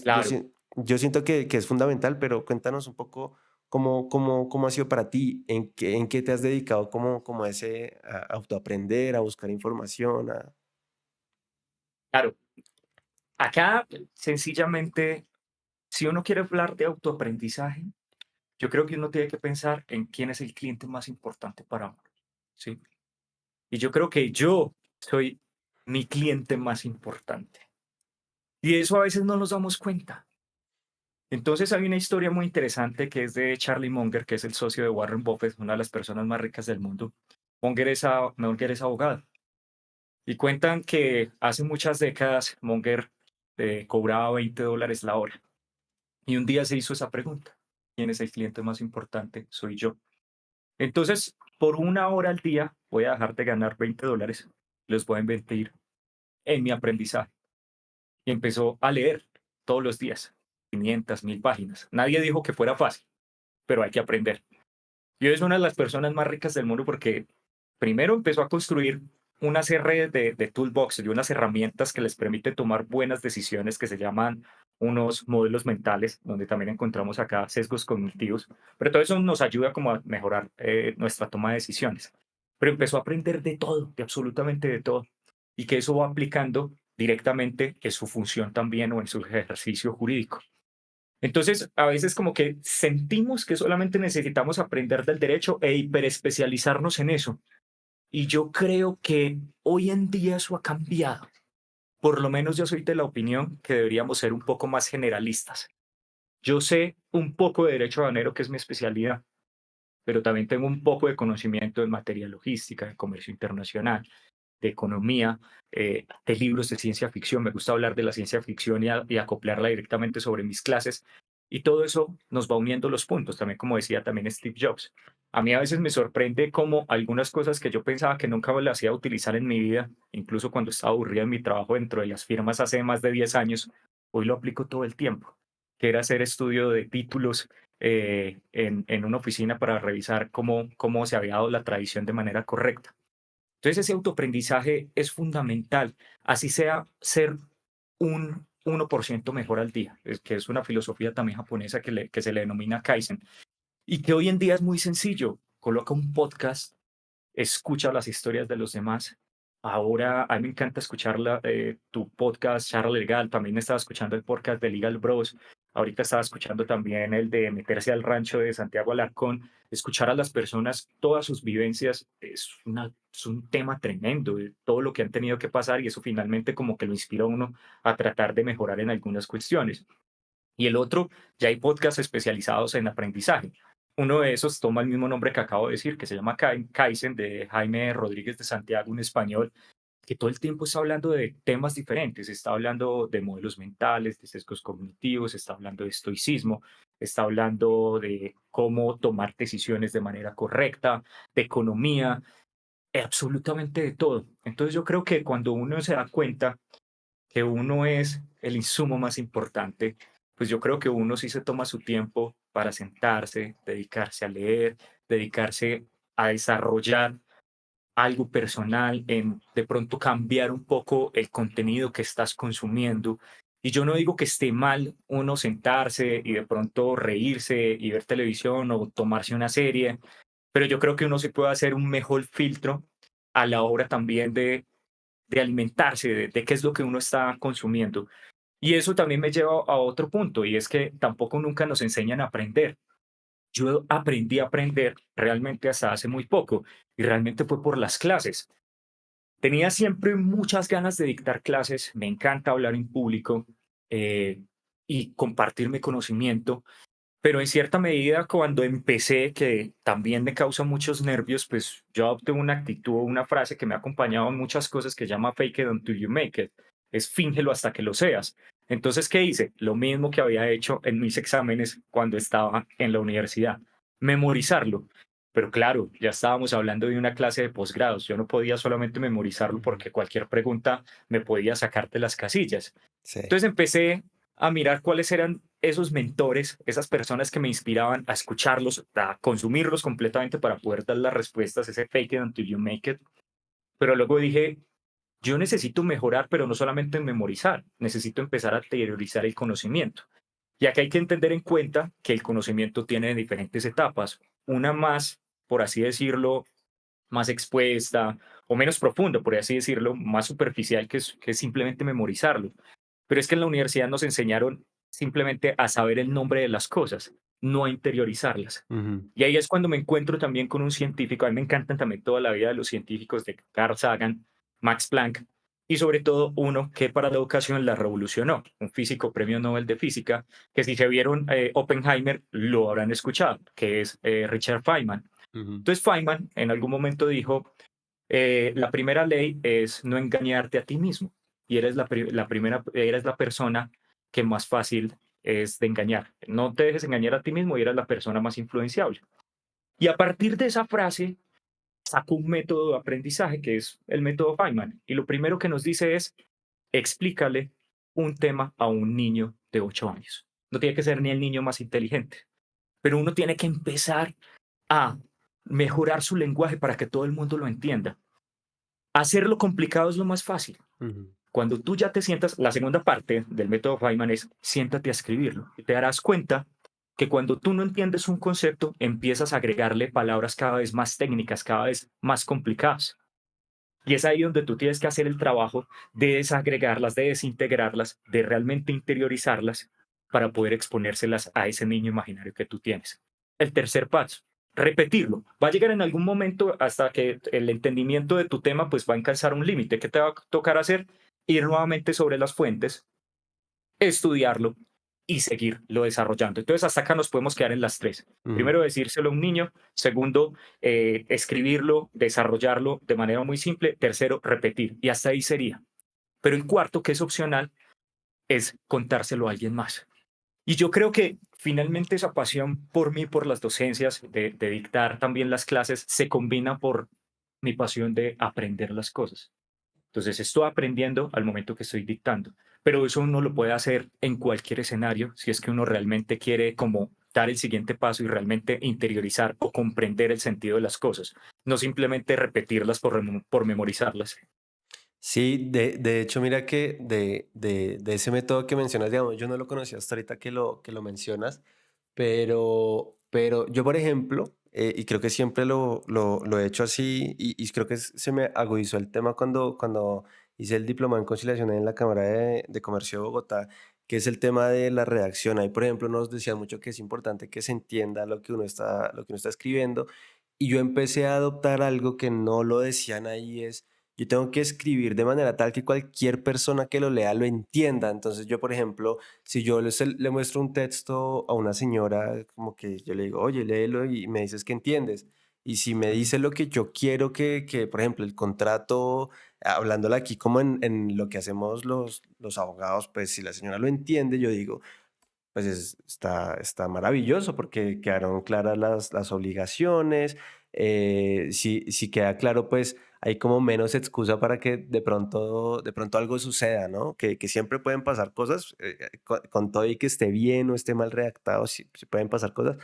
Claro, Yo siento que es fundamental, pero cuéntanos un poco cómo ha sido para ti, en qué te has dedicado como a ese a autoaprender, a buscar información, a claro. Acá, sencillamente, si uno quiere hablar de autoaprendizaje, yo creo que uno tiene que pensar en quién es el cliente más importante para uno, ¿sí? Y yo creo que yo soy mi cliente más importante. Y eso a veces no nos damos cuenta. Entonces hay una historia muy interesante que es de Charlie Munger, que es el socio de Warren Buffett, una de las personas más ricas del mundo. Munger es abogado. Y cuentan que hace muchas décadas Munger cobraba $20 la hora. Y un día se hizo esa pregunta. ¿Quién es el cliente más importante? Soy yo. Entonces, por una hora al día voy a dejar de ganar $20. Los voy a invertir en mi aprendizaje. Y empezó a leer todos los días, 500, 1000 páginas. Nadie dijo que fuera fácil, pero hay que aprender. Y hoy es una de las personas más ricas del mundo porque primero empezó a construir una serie de toolbox, de unas herramientas que les permite tomar buenas decisiones que se llaman unos modelos mentales, donde también encontramos acá sesgos cognitivos, pero todo eso nos ayuda como a mejorar nuestra toma de decisiones. Pero empezó a aprender de todo, de absolutamente de todo, y que eso va aplicando directamente en su función también o en su ejercicio jurídico. Entonces, a veces como que sentimos que solamente necesitamos aprender del derecho e hiperespecializarnos en eso. Y yo creo que hoy en día eso ha cambiado. Por lo menos yo soy de la opinión que deberíamos ser un poco más generalistas. Yo sé un poco de derecho aduanero, que es mi especialidad, pero también tengo un poco de conocimiento en materia logística, de comercio internacional, de economía, de libros de ciencia ficción. Me gusta hablar de la ciencia ficción y acoplarla directamente sobre mis clases. Y todo eso nos va uniendo los puntos, también como decía también Steve Jobs. A mí a veces me sorprende cómo algunas cosas que yo pensaba que nunca las iba a utilizar en mi vida, incluso cuando estaba aburrido en mi trabajo dentro de las firmas hace más de 10 años, hoy lo aplico todo el tiempo, que era hacer estudio de títulos en una oficina para revisar cómo se había dado la tradición de manera correcta. Entonces ese autoaprendizaje es fundamental, así sea ser un 1% mejor al día, que es una filosofía también japonesa que se le denomina Kaizen, y que hoy en día es muy sencillo. Coloca un podcast, escucha las historias de los demás. Ahora, a mí me encanta escuchar tu podcast, Charla Legal. También estaba escuchando el podcast de Legal Bros. Ahorita estaba escuchando también el de Meterse al Rancho de Santiago Alarcón. Escuchar a las personas, todas sus vivencias, es un tema tremendo, de todo lo que han tenido que pasar y eso finalmente como que lo inspira a uno a tratar de mejorar en algunas cuestiones. Y el otro, ya hay podcasts especializados en aprendizaje. Uno de esos toma el mismo nombre que acabo de decir, que se llama Kaizen, de Jaime Rodríguez de Santiago, un español, que todo el tiempo está hablando de temas diferentes. Está hablando de modelos mentales, de sesgos cognitivos, está hablando de estoicismo, está hablando de cómo tomar decisiones de manera correcta, de economía, absolutamente de todo. Entonces yo creo que cuando uno se da cuenta que uno es el insumo más importante, pues yo creo que uno sí se toma su tiempo para sentarse, dedicarse a leer, dedicarse a desarrollar algo personal, en de pronto cambiar un poco el contenido que estás consumiendo. Y yo no digo que esté mal uno sentarse y de pronto reírse y ver televisión o tomarse una serie, pero yo creo que uno sí puede hacer un mejor filtro a la hora también de alimentarse, de qué es lo que uno está consumiendo. Y eso también me lleva a otro punto, y es que tampoco nunca nos enseñan a aprender. Yo aprendí a aprender realmente hasta hace muy poco, y realmente fue por las clases. Tenía siempre muchas ganas de dictar clases, me encanta hablar en público eh, y compartir mi conocimiento, pero en cierta medida, cuando empecé, que también me causa muchos nervios, pues yo adopté una actitud o una frase que me ha acompañado en muchas cosas que llama fake it until you make it. Es fíngelo hasta que lo seas. Entonces, ¿qué hice? Lo mismo que había hecho en mis exámenes cuando estaba en la universidad, memorizarlo. Pero claro, ya estábamos hablando de una clase de posgrados. Yo no podía solamente memorizarlo Ujú. porque cualquier pregunta me podía sacar de las casillas. Sí. Entonces empecé a mirar cuáles eran esos mentores, esas personas que me inspiraban a escucharlos, a consumirlos completamente para poder dar las respuestas, ese fake it until you make it. Pero luego dije, yo necesito mejorar, pero no solamente en memorizar, necesito empezar a teorizar el conocimiento. Y acá hay que entender en cuenta que el conocimiento tiene diferentes etapas, una más, por así decirlo, más expuesta o menos profunda, por así decirlo, más superficial que es simplemente memorizarlo. Pero es que en la universidad nos enseñaron simplemente a saber el nombre de las cosas, no a interiorizarlas. Ujú. Y ahí es cuando me encuentro también con un científico, a mí me encantan también toda la vida de los científicos de Carl Sagan, Max Planck, y sobre todo uno que para la educación la revolucionó, un físico premio Nobel de física, que si se vieron Oppenheimer lo habrán escuchado, que es Richard Feynman. Ujú. Entonces Feynman en algún momento dijo, la primera ley es no engañarte a ti mismo. Y la primera, eres la persona que más fácil es de engañar. No te dejes engañar a ti mismo y eres la persona más influenciable. Y a partir de esa frase, sacó un método de aprendizaje que es el método Feynman. Y lo primero que nos dice es, explícale un tema a un niño de 8 años. No tiene que ser ni el niño más inteligente, pero uno tiene que empezar a mejorar su lenguaje para que todo el mundo lo entienda. Hacerlo complicado es lo más fácil. Ujú. Cuando tú ya te sientas, la segunda parte del método Feynman es siéntate a escribirlo y te darás cuenta que cuando tú no entiendes un concepto, empiezas a agregarle palabras cada vez más técnicas, cada vez más complicadas. Y es ahí donde tú tienes que hacer el trabajo de desagregarlas, de desintegrarlas, de realmente interiorizarlas para poder exponérselas a ese niño imaginario que tú tienes. El tercer paso, repetirlo. Va a llegar en algún momento hasta que el entendimiento de tu tema pues va a alcanzar un límite. ¿Qué te va a tocar hacer? Ir nuevamente sobre las fuentes, estudiarlo y seguirlo desarrollando. Entonces, hasta acá nos podemos quedar en las tres. Ujú. Primero, decírselo a un niño. Segundo, escribirlo, desarrollarlo de manera muy simple. Tercero, repetir. Y hasta ahí sería. Pero el cuarto, que es opcional, es contárselo a alguien más. Y yo creo que finalmente esa pasión por mí, por las docencias, de dictar también las clases, se combina por mi pasión de aprender las cosas. Entonces, estoy aprendiendo al momento que estoy dictando, pero eso uno lo puede hacer en cualquier escenario si es que uno realmente quiere como dar el siguiente paso y realmente interiorizar o comprender el sentido de las cosas, no simplemente repetirlas por memorizarlas. Sí, de hecho, mira que de ese método que mencionas, digamos, yo no lo conocía hasta ahorita que lo mencionas, pero yo, por ejemplo, y creo que siempre lo he hecho así, y creo que se me agudizó el tema cuando hice el diploma en conciliación en la Cámara de Comercio de Bogotá, que es el tema de la redacción. Ahí, por ejemplo, nos decían mucho que es importante que se entienda lo que uno está escribiendo, y yo empecé a adoptar algo que no lo decían ahí, es yo tengo que escribir de manera tal que cualquier persona que lo lea lo entienda. Entonces yo, por ejemplo, si yo le muestro un texto a una señora, como que yo le digo, oye, léelo y me dices que entiendes. Y si me Ujú. dice lo que yo quiero por ejemplo, el contrato, hablándole aquí como en lo que hacemos los abogados, pues si la señora lo entiende, yo digo, pues está maravilloso porque quedaron claras las obligaciones. Si queda claro, pues hay como menos excusa para que de pronto algo suceda, ¿no? Que siempre pueden pasar cosas, con todo y que esté bien o esté mal redactado, sí pueden pasar cosas,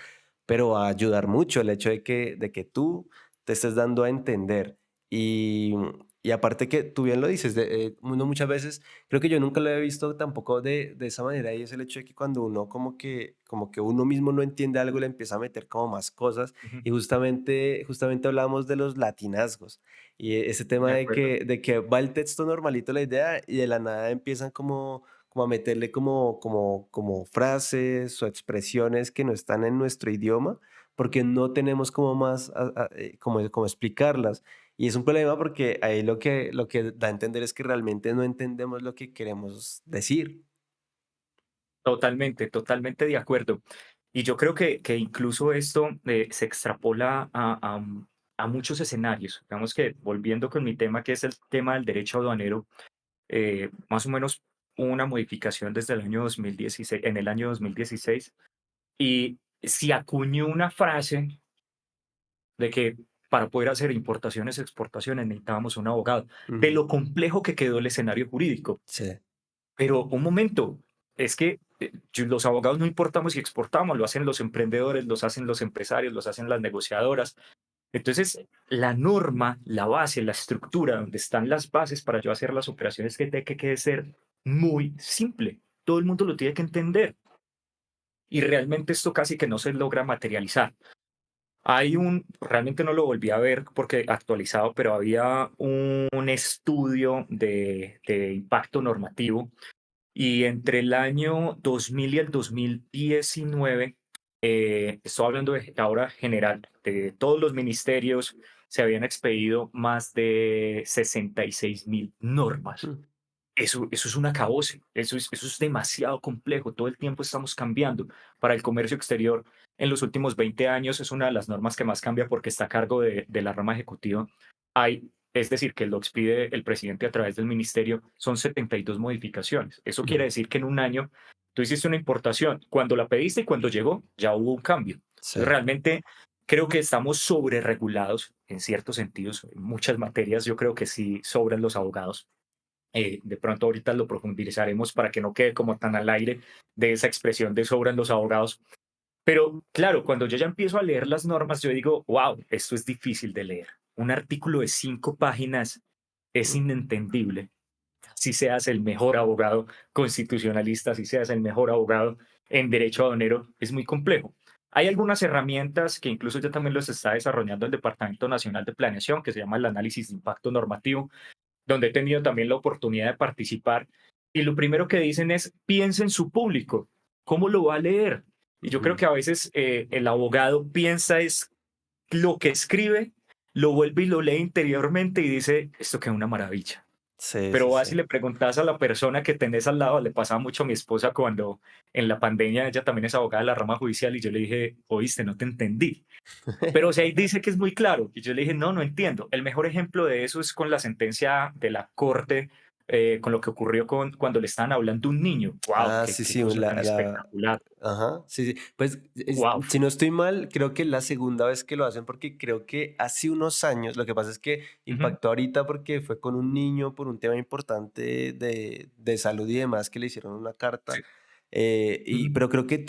pero va a ayudar mucho el hecho de que tú te estés dando a entender. Y, y aparte que tú bien lo dices, uno muchas veces, creo que yo nunca lo he visto tampoco de esa manera, y es el hecho de que cuando uno como que uno mismo no entiende algo, le empieza a meter como más cosas, Ujú. y justamente hablamos de los latinazgos, y ese tema De acuerdo. de que va el texto normalito, la idea, y de la nada empiezan como a meterle como frases o expresiones que no están en nuestro idioma, porque no tenemos como más, como explicarlas. Y es un problema porque ahí lo que da a entender es que realmente no entendemos lo que queremos decir. Totalmente, totalmente de acuerdo. Y yo creo que incluso esto se extrapola a muchos escenarios. Digamos que volviendo con mi tema, que es el tema del derecho aduanero, más o menos hubo una modificación desde el año 2016, en el año 2016, y se acuñó una frase de que para poder hacer importaciones y exportaciones necesitábamos un abogado, de Ujú. lo complejo que quedó el escenario jurídico. Sí. Pero un momento, es que los abogados no importamos si exportamos, lo hacen los emprendedores, los hacen los empresarios, los hacen las negociadoras. Entonces, la norma, la base, la estructura, donde están las bases para yo hacer las operaciones que tiene que ser muy simple. Todo el mundo lo tiene que entender. Y realmente esto casi que no se logra materializar. Realmente no lo volví a ver porque actualizado, pero había un estudio de impacto normativo y entre el año 2000 y el 2019, estoy hablando de ahora general, de todos los ministerios, se habían expedido más de 66.000 normas. Mm. Eso es un acabose, eso es demasiado complejo, todo el tiempo estamos cambiando. Para el comercio exterior, en los últimos 20 años es una de las normas que más cambia porque está a cargo de la rama ejecutiva. Es decir, que lo expide el presidente a través del ministerio, son 72 modificaciones. Eso quiere Ujú. decir que en un año tú hiciste una importación, cuando la pediste y cuando llegó, ya hubo un cambio. Entonces, Sí. realmente creo que estamos sobreregulados en ciertos sentidos, en muchas materias yo creo que sí sobran los abogados. De pronto ahorita lo profundizaremos para que no quede como tan al aire de esa expresión de sobran los abogados. Pero claro, cuando yo ya empiezo a leer las normas, yo digo, wow, esto es difícil de leer. Un artículo de 5 páginas es Mm. inentendible. Si seas el mejor abogado constitucionalista, si seas el mejor abogado en derecho aduanero, es muy complejo. Hay algunas herramientas que incluso ya también los está desarrollando el Departamento Nacional de Planeación, que se llama el análisis de impacto normativo, donde he tenido también la oportunidad de participar. Y lo primero que dicen es, piensa en su público, ¿cómo lo va a leer? Y yo creo Ujú. que a veces el abogado piensa es lo que escribe, lo vuelve y lo lee interiormente y dice, esto queda una maravilla. Sí, Pero sí, vas sí. y le preguntas a la persona que tenés al lado, le pasaba mucho a mi esposa cuando en la pandemia ella también es abogada de la rama judicial y yo le dije, oíste, no te entendí. Pero o sea, ahí dice que es muy claro. Y yo le dije, no, no entiendo. El mejor ejemplo de eso es con la sentencia de la Corte con lo que ocurrió cuando le estaban hablando a un niño. ¡Wow! Ah, ¡Qué, sí, qué sí, cosa tan espectacular! ajá, sí, sí. Pues, ¡Wow! si no estoy mal, creo que es la segunda vez que lo hacen, porque creo que hace unos años, lo que pasa es que Ujú, impactó ahorita porque fue con un niño por un tema importante de salud y demás, que le hicieron una carta, sí, ujú. pero creo que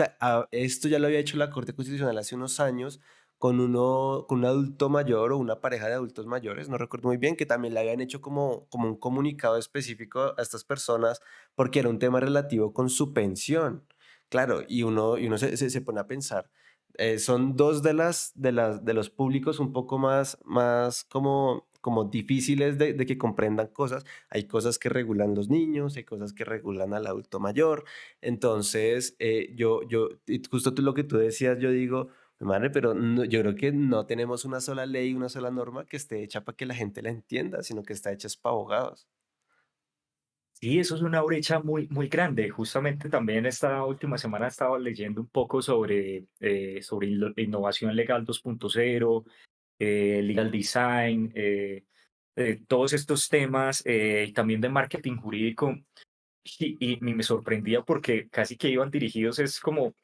esto ya lo había hecho la Corte Constitucional hace unos años con un adulto mayor o una pareja de adultos mayores, no recuerdo muy bien, que también le habían hecho como un comunicado específico a estas personas porque era un tema relativo con su pensión. Claro, y uno se pone a pensar, son dos de los públicos un poco más como difíciles de que comprendan cosas. Hay cosas que regulan los niños, hay cosas que regulan al adulto mayor. Entonces, y justo lo que tú decías, yo digo, madre, pero yo creo que no tenemos una sola ley, una sola norma que esté hecha para que la gente la entienda, sino que está hecha es para abogados. Sí, eso es una brecha muy, muy grande. Justamente también esta última semana estaba leyendo un poco sobre innovación legal 2.0, legal design, todos estos temas y también de marketing jurídico. Y me sorprendía porque casi que iban dirigidos, es como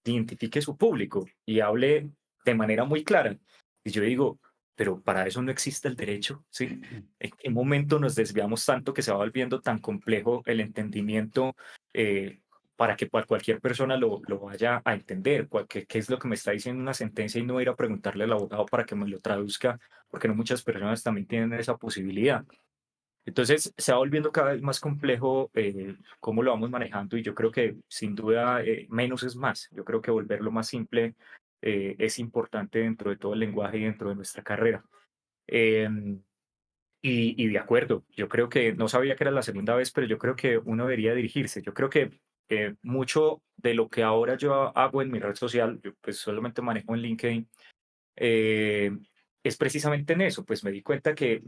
identifique su público y hable de manera muy clara. Y yo digo, pero para eso no existe el derecho, ¿sí? ¿En qué momento nos desviamos tanto que se va volviendo tan complejo el entendimiento eh, para que cualquier persona lo vaya a entender? ¿Qué es lo que me está diciendo una sentencia y no ir a preguntarle al abogado para que me lo traduzca? Porque no muchas personas también tienen esa posibilidad. Entonces se va volviendo cada vez más complejo cómo lo vamos manejando y yo creo que sin duda menos es más. Yo creo que volverlo más simple es importante dentro de todo el lenguaje y dentro de nuestra carrera. Em, y de acuerdo, yo creo que no sabía que era la segunda vez, pero yo creo que uno debería dirigirse. Yo creo que mucho de lo que ahora yo hago en mi red social, yo pues solamente manejo en LinkedIn, eh, es precisamente en eso, pues me di cuenta que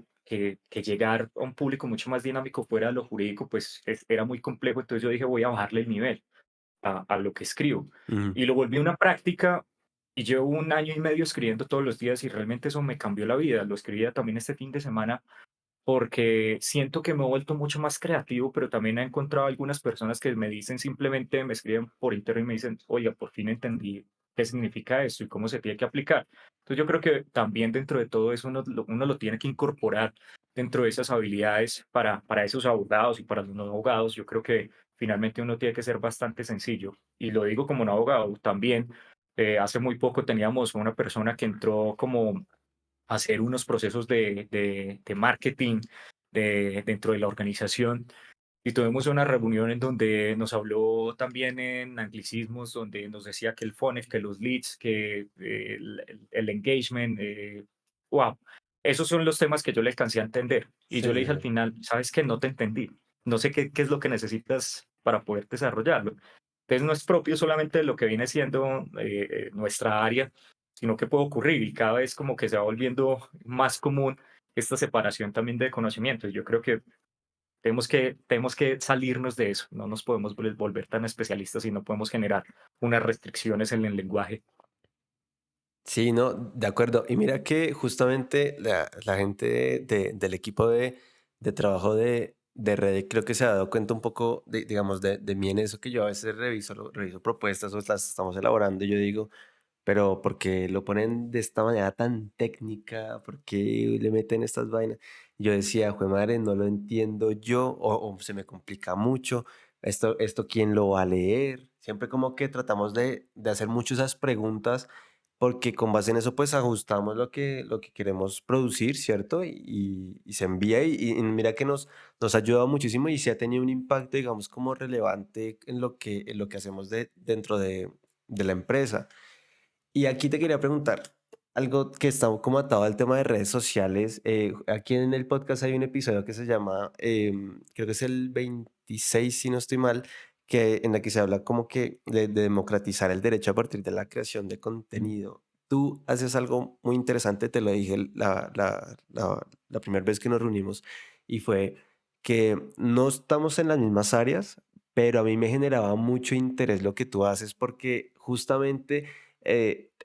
llegar a un público mucho más dinámico fuera de lo jurídico, pues era muy complejo, entonces yo dije voy a bajarle el nivel a lo que escribo. Ujú. Y lo volví una práctica y llevo un año y medio escribiendo todos los días y realmente eso me cambió la vida. Lo escribía también este fin de semana porque siento que me he vuelto mucho más creativo, pero también he encontrado algunas personas que me dicen simplemente, me escriben por internet y me dicen, oiga, por fin entendí qué significa esto y cómo se tiene que aplicar. Entonces yo creo que también dentro de todo eso uno lo tiene que incorporar dentro de esas habilidades para esos abogados y para los no abogados. Yo creo que finalmente uno tiene que ser bastante sencillo. Y lo digo como un abogado también. Hace muy poco teníamos una persona que entró como hacer unos procesos de marketing dentro de la organización. Y tuvimos una reunión en donde nos habló también en anglicismos, donde nos decía que el funnel, que los leads, que el engagement, wow, esos son los temas que yo le alcancé a entender. Y Sí, yo le dije al sí. final, ¿sabes qué? No te entendí. No sé qué es lo que necesitas para poder desarrollarlo. Entonces no es propio solamente de lo que viene siendo nuestra área, sino que puede ocurrir y cada vez como que se va volviendo más común esta separación también de conocimientos. Yo creo que tenemos que salirnos de eso, no nos podemos volver tan especialistas y no podemos generar unas restricciones en el lenguaje. Sí, no, de acuerdo. Y mira que justamente la gente del equipo de trabajo de Reddit creo que se ha dado cuenta un poco, digamos, de mí en eso, que yo a veces reviso propuestas o las estamos elaborando y yo digo, pero ¿por qué lo ponen de esta manera tan técnica? ¿Por qué le meten estas vainas? Yo decía, jue madre, no lo entiendo yo, o se me complica mucho. Esto ¿quién lo va a leer? Siempre como que tratamos de hacer mucho esas preguntas, porque con base en eso, pues ajustamos lo que queremos producir, ¿cierto? Y se envía y mira que nos ha ayudado muchísimo y sí ha tenido un impacto, digamos, como relevante en lo que hacemos dentro de la empresa. Y aquí te quería preguntar algo que está como atado al tema de redes sociales. Aquí en el podcast hay un episodio que se llama, creo que es el 26 si no estoy mal, en la que se habla como que de democratizar el derecho a partir de la creación de Mm. contenido. Tú haces algo muy interesante, te lo dije la primera vez que nos reunimos, y fue que no estamos en las mismas áreas, pero a mí me generaba mucho interés lo que tú haces porque justamente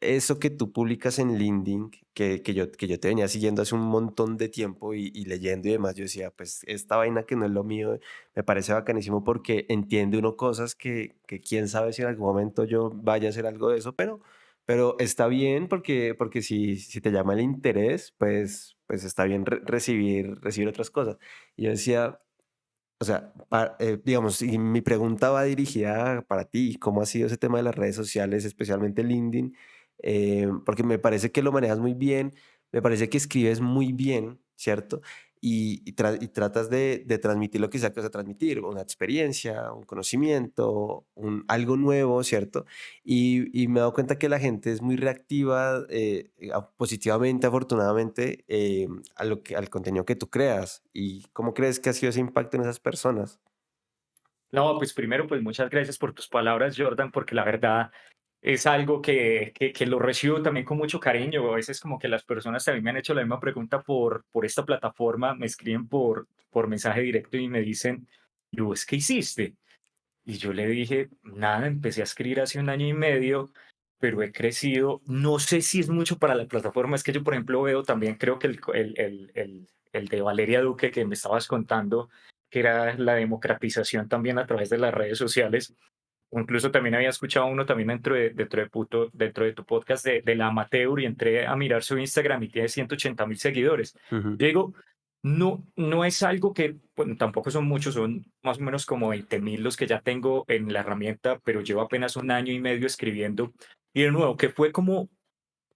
eso que tú publicas en LinkedIn, que yo te venía siguiendo hace un montón de tiempo y leyendo y demás, yo decía, pues esta vaina que no es lo mío, me parece bacanísimo porque entiende uno cosas que quién sabe si en algún momento yo vaya a hacer algo de eso, pero está bien porque si te llama el interés, pues está bien recibir otras cosas. Y yo decía, o sea, digamos, y mi pregunta va dirigida para ti, ¿cómo ha sido ese tema de las redes sociales, especialmente LinkedIn? Porque me parece que lo manejas muy bien, me parece que escribes muy bien, ¿cierto? Y tratas de transmitir lo que sea que vas a transmitir, una experiencia, un conocimiento, algo nuevo, ¿cierto? Y me he dado cuenta que la gente es muy reactiva, positivamente, afortunadamente, al contenido que tú creas. ¿Y cómo crees que ha sido ese impacto en esas personas? No, pues primero, pues muchas gracias por tus palabras, Jordan, porque la verdad es algo que lo recibo también con mucho cariño. A veces como que las personas también me han hecho la misma pregunta por esta plataforma, me escriben por mensaje directo y me dicen, ¿y vos qué hiciste? Y yo le dije, nada, empecé a escribir hace un año y medio, pero he crecido. No sé si es mucho para la plataforma, es que yo, por ejemplo, veo también, creo que el de Valeria Duque que me estabas contando, que era la democratización también a través de las redes sociales. O incluso también había escuchado uno también dentro de tu podcast de la amateur y entré a mirar su Instagram y tiene 180.000 seguidores. Ujú, Yo digo, no es algo que, bueno, tampoco son muchos, son más o menos como 20.000 los que ya tengo en la herramienta, pero llevo apenas un año y medio escribiendo. Y de nuevo, que fue como,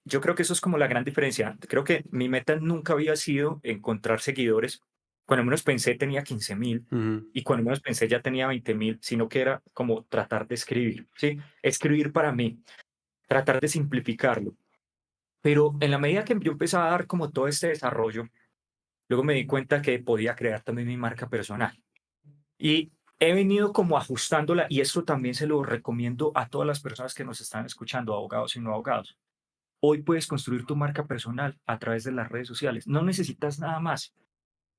yo creo que eso es como la gran diferencia. Creo que mi meta nunca había sido encontrar seguidores. Cuando menos pensé tenía 15.000 ujú, y cuando menos pensé ya tenía 20.000, sino que era como tratar de escribir, ¿sí? Escribir para mí, tratar de simplificarlo. Pero en la medida que yo empecé a dar como todo este desarrollo, luego me di cuenta que podía crear también mi marca personal. Y he venido como ajustándola y esto también se lo recomiendo a todas las personas que nos están escuchando, abogados y no abogados. Hoy puedes construir tu marca personal a través de las redes sociales. No necesitas nada más.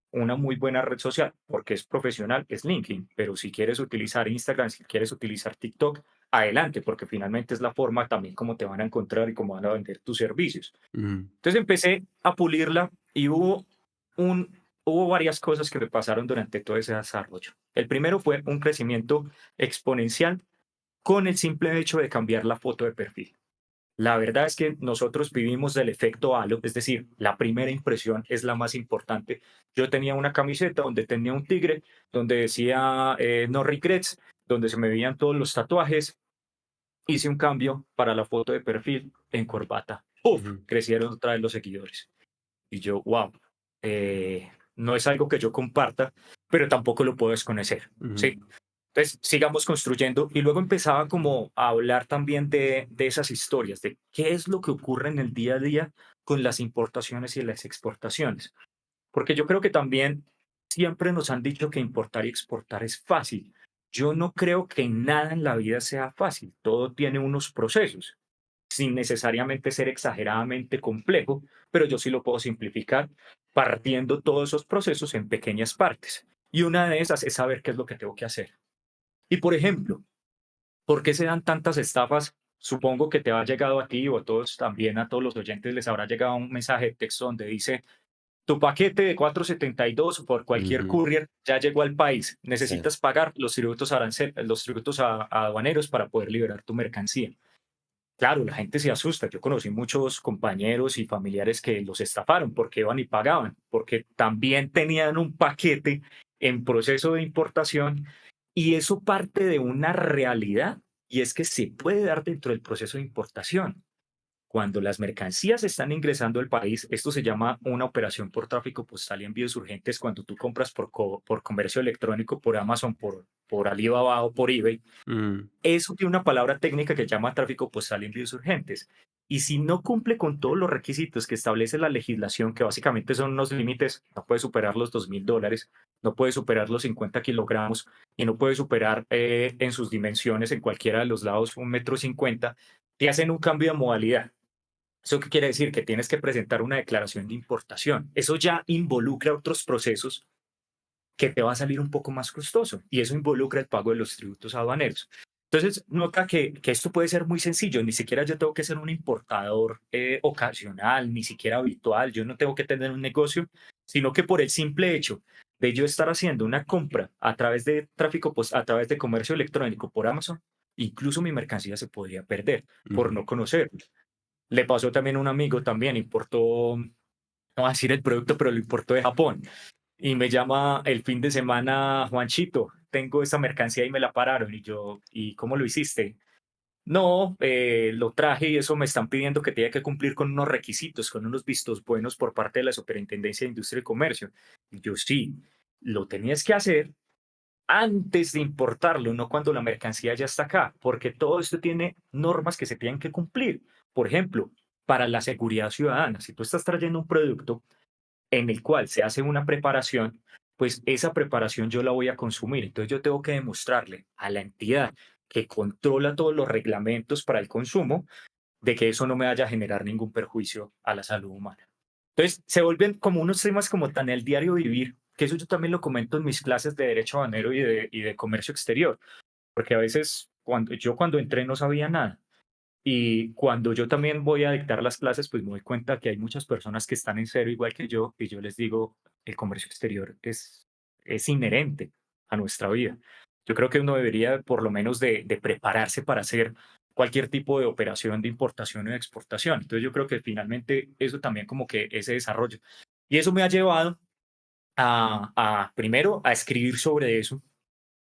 Una muy buena red social, porque es profesional, es LinkedIn, pero si quieres utilizar Instagram, si quieres utilizar TikTok, adelante, porque finalmente es la forma también como te van a encontrar y cómo van a vender tus servicios. ujú, Entonces empecé a pulirla y un, hubo varias cosas que me pasaron durante todo ese desarrollo. El primero fue un crecimiento exponencial con el simple hecho de cambiar la foto de perfil. La verdad es que nosotros vivimos del efecto halo, es decir, la primera impresión es la más importante. Yo tenía una camiseta donde tenía un tigre, donde decía no regrets, donde se me veían todos los tatuajes. Hice un cambio para la foto de perfil en corbata. ¡Uf! ujú, Crecieron otra vez los seguidores. Y yo, wow, no es algo que yo comparta, pero tampoco lo puedo desconocer. ujú, ¿Sí? Entonces, sigamos construyendo. Y luego empezaba como a hablar también de esas historias, de qué es lo que ocurre en el día a día con las importaciones y las exportaciones. Porque yo creo que también siempre nos han dicho que importar y exportar es fácil. Yo no creo que nada en la vida sea fácil. Todo tiene unos procesos, sin necesariamente ser exageradamente complejo, pero yo sí lo puedo simplificar partiendo todos esos procesos en pequeñas partes. Y una de esas es saber qué es lo que tengo que hacer. Y por ejemplo, ¿por qué se dan tantas estafas? Supongo que te ha llegado a ti o a todos también, a todos los oyentes les habrá llegado un mensaje de texto donde dice, tu paquete de 472 por cualquier ujú. courier ya llegó al país. Sí. Necesitas pagar los tributos aduaneros para poder liberar tu mercancía. Claro, la gente se asusta. Yo conocí muchos compañeros y familiares que los estafaron porque iban y pagaban, porque también tenían un paquete en proceso de importación y eso parte de una realidad y es que se puede dar dentro del proceso de importación. Cuando las mercancías están ingresando al país, esto se llama una operación por tráfico postal y envíos urgentes cuando tú compras por comercio electrónico, por Amazon, por Alibaba o por eBay. Mm, Eso tiene una palabra técnica que se llama tráfico postal y envíos urgentes. Y si no cumple con todos los requisitos que establece la legislación, que básicamente son unos límites, no puede superar los $2.000, no puede superar los 50 kilogramos y no puede superar en sus dimensiones en cualquiera de los lados 1,50 m, te hacen un cambio de modalidad. ¿Eso qué quiere decir? Que tienes que presentar una declaración de importación. Eso ya involucra otros procesos que te va a salir un poco más costoso y eso involucra el pago de los tributos aduaneros. Entonces, nota que esto puede ser muy sencillo, ni siquiera yo tengo que ser un importador ocasional, ni siquiera habitual, yo no tengo que tener un negocio, sino que por el simple hecho de yo estar haciendo una compra a través de tráfico, pues a través de comercio electrónico por Amazon, incluso mi mercancía se podría perder por Ujú. no conocer. Le pasó también a un amigo, también importó, no voy a decir el producto, pero lo importó de Japón. Y me llama el fin de semana, Juanchito, tengo esta mercancía y me la pararon. Y yo, ¿y cómo lo hiciste? No, lo traje y eso me están pidiendo que tenga que cumplir con unos requisitos, con unos vistos buenos por parte de la Superintendencia de Industria y Comercio. Y yo, sí, lo tenías que hacer antes de importarlo, no cuando la mercancía ya está acá, porque todo esto tiene normas que se tienen que cumplir. Por ejemplo, para la seguridad ciudadana, si tú estás trayendo un producto en el cual se hace una preparación, pues esa preparación yo la voy a consumir. Entonces yo tengo que demostrarle a la entidad que controla todos los reglamentos para el consumo de que eso no me vaya a generar ningún perjuicio a la salud humana. Entonces se vuelven como unos temas como tan el diario vivir, que eso yo también lo comento en mis clases de derecho aduanero y de comercio exterior, porque a veces cuando entré no sabía nada y cuando yo también voy a dictar las clases, pues me doy cuenta que hay muchas personas que están en cero igual que yo, y yo les digo, el comercio exterior es inherente a nuestra vida. Yo creo que uno debería por lo menos de prepararse para hacer cualquier tipo de operación de importación o de exportación. Entonces yo creo que finalmente eso también como que ese desarrollo. Y eso me ha llevado primero a escribir sobre eso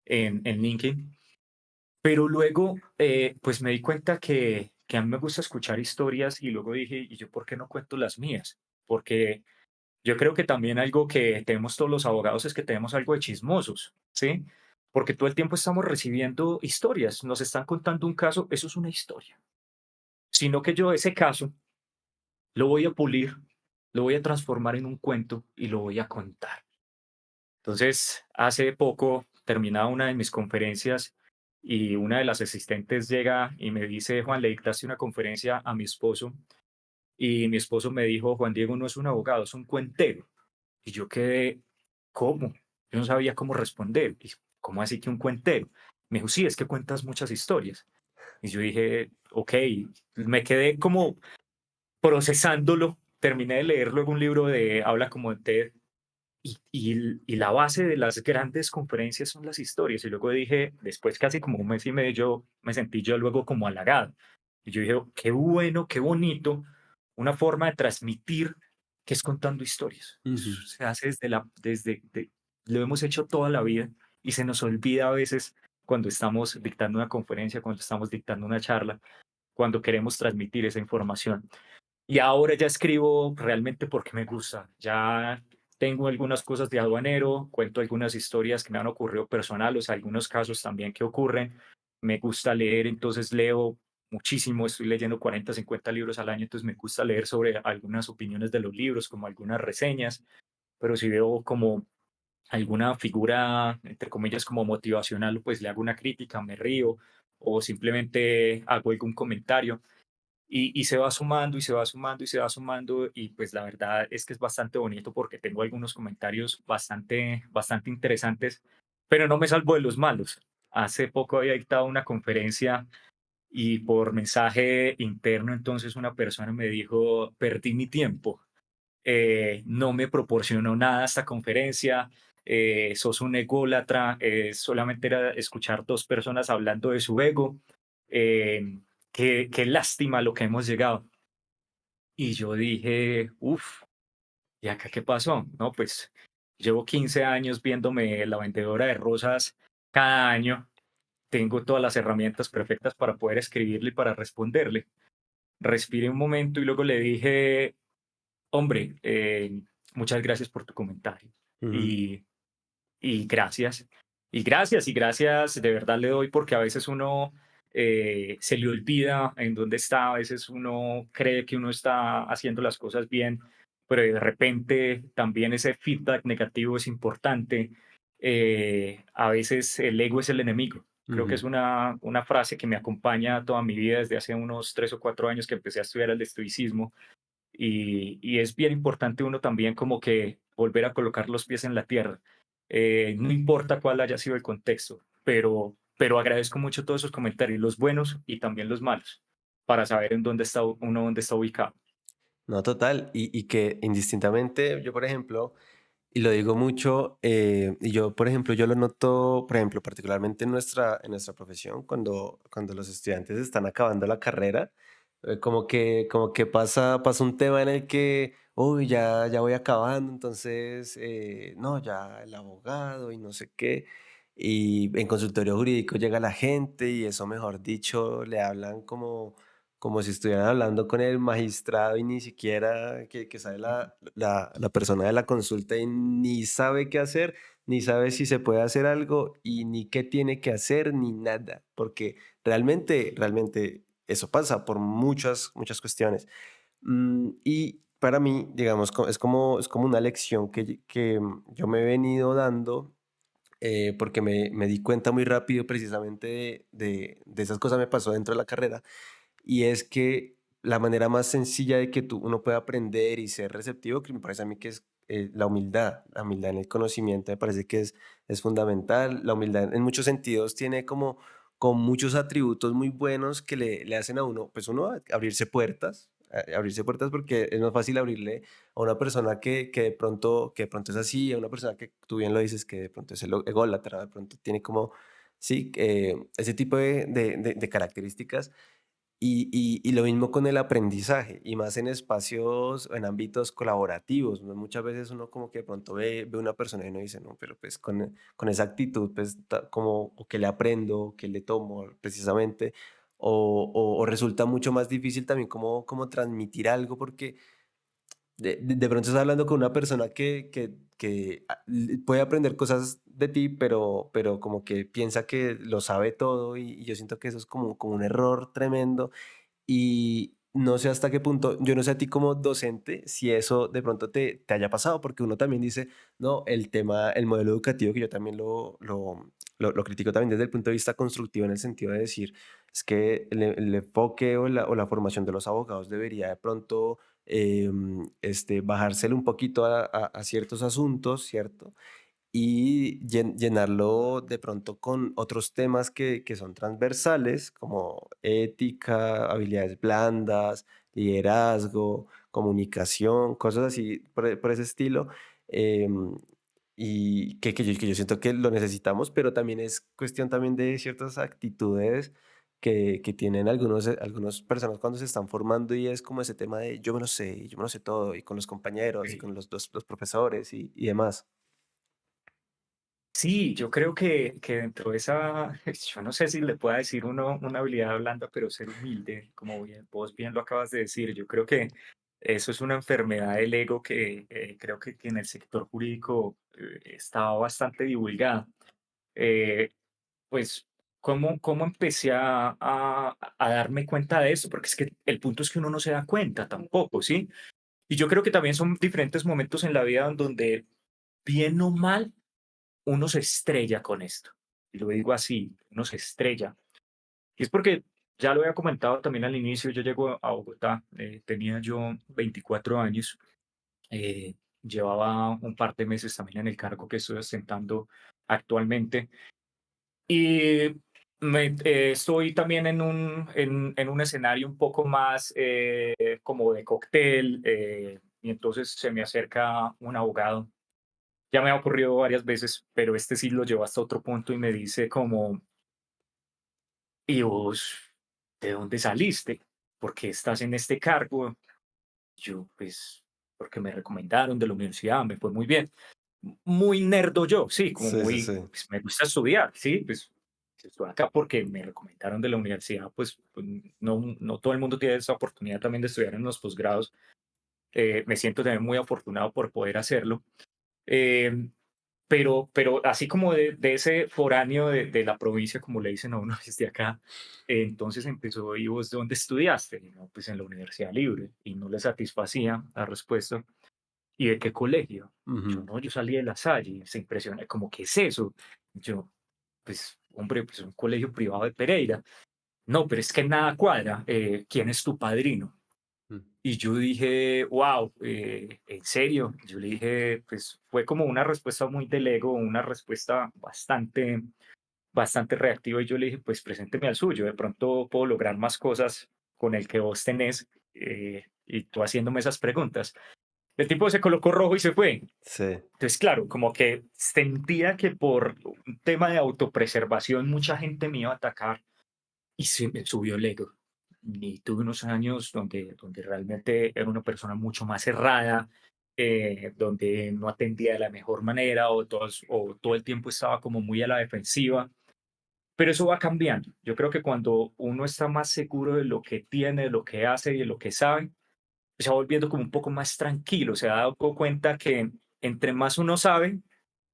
en LinkedIn, pero luego, pues me di cuenta que a mí me gusta escuchar historias y luego dije, ¿y yo por qué no cuento las mías? Porque yo creo que también algo que tenemos todos los abogados es que tenemos algo de chismosos, ¿sí? Porque todo el tiempo estamos recibiendo historias, nos están contando un caso, eso es una historia. Sino que yo ese caso lo voy a pulir, lo voy a transformar en un cuento y lo voy a contar. Entonces, hace poco terminaba una de mis conferencias y una de las asistentes llega y me dice, Juan, le dictaste una conferencia a mi esposo y mi esposo me dijo, Juan Diego no es un abogado, es un cuentero. Y yo quedé, ¿cómo? Yo no sabía cómo responder. Y, ¿cómo así que un cuentero? Me dijo, sí, es que cuentas muchas historias. Y yo dije, ok, me quedé como procesándolo. Terminé de leer luego un libro de Habla como TED y la base de las grandes conferencias son las historias. Y luego dije, después casi como un mes y medio, yo me sentí yo luego como halagado. Y yo dije, qué bueno, qué bonito, una forma de transmitir que es contando historias. Ujú. Eso se hace lo hemos hecho toda la vida y se nos olvida a veces cuando estamos dictando una conferencia, cuando estamos dictando una charla, cuando queremos transmitir esa información. Y ahora ya escribo realmente porque me gusta. Ya tengo algunas cosas de aduanero, cuento algunas historias que me han ocurrido personales, algunos casos también que ocurren. Me gusta leer, entonces leo muchísimo, estoy leyendo 40, 50 libros al año, entonces me gusta leer sobre algunas opiniones de los libros, como algunas reseñas, pero si veo como alguna figura, entre comillas, como motivacional, pues le hago una crítica, me río o simplemente hago algún comentario y se va sumando y se va sumando y se va sumando y pues la verdad es que es bastante bonito porque tengo algunos comentarios bastante interesantes, pero no me salvo de los malos. Hace poco había dictado una conferencia y por mensaje interno entonces una persona me dijo, perdí mi tiempo, no me proporcionó nada esta conferencia, sos un ególatra, solamente era escuchar dos personas hablando de su ego, qué lástima lo que hemos llegado. Y yo dije, uff, ¿y acá qué pasó? No, pues llevo 15 años viéndome la vendedora de rosas cada año, tengo todas las herramientas perfectas para poder escribirle y para responderle. Respiré un momento y luego le dije, hombre, muchas gracias por tu comentario. Ujú. Y, y gracias. Y gracias, de verdad le doy porque a veces uno se le olvida en dónde está, a veces uno cree que uno está haciendo las cosas bien, pero de repente también ese feedback negativo es importante. A veces el ego es el enemigo. Creo que es Ujú. una frase que me acompaña toda mi vida desde hace unos 3 o 4 años que empecé a estudiar el estoicismo y es bien importante uno también como que volver a colocar los pies en la tierra. No importa cuál haya sido el contexto, pero pero agradezco mucho todos esos comentarios, los buenos y también los malos, para saber en dónde está uno, dónde está ubicado. No, total. Y que indistintamente, yo, por ejemplo, y lo digo mucho, y yo, por ejemplo, yo lo noto, por ejemplo, particularmente en nuestra profesión, cuando los estudiantes están acabando la carrera, como que pasa un tema en el que, uy, ya voy acabando, entonces, no, ya el abogado y no sé qué. Y en consultorio jurídico llega la gente y eso, mejor dicho, le hablan como si estuvieran hablando con el magistrado y ni siquiera que sale la persona de la consulta y ni sabe qué hacer, ni sabe si se puede hacer algo y ni qué tiene que hacer, ni nada, porque realmente eso pasa por muchas cuestiones. Y para mí, digamos, es como una lección que yo me he venido dando porque me di cuenta muy rápido precisamente de esas cosas me pasó dentro de la carrera y es que la manera más sencilla de que uno pueda aprender y ser receptivo, que me parece a mí que es la humildad en el conocimiento me parece que es fundamental. La humildad en muchos sentidos tiene como con muchos atributos muy buenos que le hacen a uno, pues uno abrirse puertas, abrirse puertas porque es más fácil abrirle a una persona que de pronto es así, a una persona que tú bien lo dices, que de pronto es ególatra, de pronto tiene como, sí, ese tipo de características y lo mismo con el aprendizaje, y más en espacios, en ámbitos colaborativos, ¿no? Muchas veces uno como que de pronto ve una persona y uno dice, no, pero pues con esa actitud, pues como, o que le aprendo, o que le tomo precisamente, o resulta mucho más difícil también como transmitir algo, porque de pronto estás hablando con una persona que puede aprender cosas de ti, pero como que piensa que lo sabe todo y yo siento que eso es como un error tremendo y no sé hasta qué punto, yo no sé a ti como docente si eso de pronto te haya pasado, porque uno también dice, no, el modelo educativo, que yo también lo critico también desde el punto de vista constructivo, en el sentido de decir, es que el enfoque o la formación de los abogados debería de pronto bajárselo un poquito a ciertos asuntos, ¿cierto? Y llenarlo de pronto con otros temas que son transversales, como ética, habilidades blandas, liderazgo, comunicación, cosas así por ese estilo. em, y que yo siento que lo necesitamos, pero también es cuestión también de ciertas actitudes que tienen algunas personas cuando se están formando y es como ese tema de yo me lo sé, y yo me lo sé todo, y con los compañeros y Sí. con los profesores y demás. Sí, yo creo que dentro de esa, yo no sé si le pueda decir uno una habilidad blanda, pero ser humilde, como bien, vos bien lo acabas de decir, yo creo que eso es una enfermedad del ego que creo que en el sector jurídico está bastante divulgada. Eh, pues, ¿cómo empecé a darme cuenta de eso? Porque es que el punto es que uno no se da cuenta tampoco, ¿sí? Y yo creo que también son diferentes momentos en la vida en donde, bien o mal, uno se estrella con esto. Y lo digo así, uno se estrella. Y es porque, ya lo había comentado también al inicio, yo llego a Bogotá, tenía yo 24 años, llevaba un par de meses también en el cargo que estoy ostentando actualmente. Y estoy también en un escenario un poco más como de cóctel, y entonces se me acerca un abogado. Ya me ha ocurrido varias veces, pero este sí lo llevó hasta otro punto y me dice como, ¿y vos de dónde saliste? ¿Por qué estás en este cargo? Yo, pues, porque me recomendaron de la universidad, me fue muy bien. Muy nerdo yo, sí, como Sí, sí, muy, sí. pues me gusta estudiar, sí, pues estoy acá porque me recomendaron de la universidad, pues, no todo el mundo tiene esa oportunidad también de estudiar en los posgrados. Me siento también muy afortunado por poder hacerlo. Em, pero así como de ese foráneo de la provincia, como le dicen a uno desde acá, entonces empezó, ¿y vos dónde estudiaste? Y no, pues en la Universidad Libre, y no le satisfacía la respuesta. ¿Y de qué colegio? Yo Ujú. no, yo salí de La Salle, se impresiona, como, ¿qué es eso? Yo, pues, hombre, pues un colegio privado de Pereira. No, pero es que nada cuadra. ¿Quién es tu padrino? Mm. Y yo dije, wow, ¿en serio? Yo le dije, pues fue como una respuesta muy del ego, una respuesta bastante bastante reactivo y yo le dije, pues presénteme al suyo, de pronto puedo lograr más cosas con el que vos tenés y tú haciéndome esas preguntas. El tipo se colocó rojo y se fue. Sí. Entonces, claro, como que sentía que por un tema de autopreservación mucha gente me iba a atacar y se me subió el ego. Y tuve unos años donde realmente era una persona mucho más cerrada, donde no atendía de la mejor manera o todo el tiempo estaba como muy a la defensiva. Pero eso va cambiando. Yo creo que cuando uno está más seguro de lo que tiene, de lo que hace y de lo que sabe, se va volviendo como un poco más tranquilo. Se ha dado cuenta que entre más uno sabe,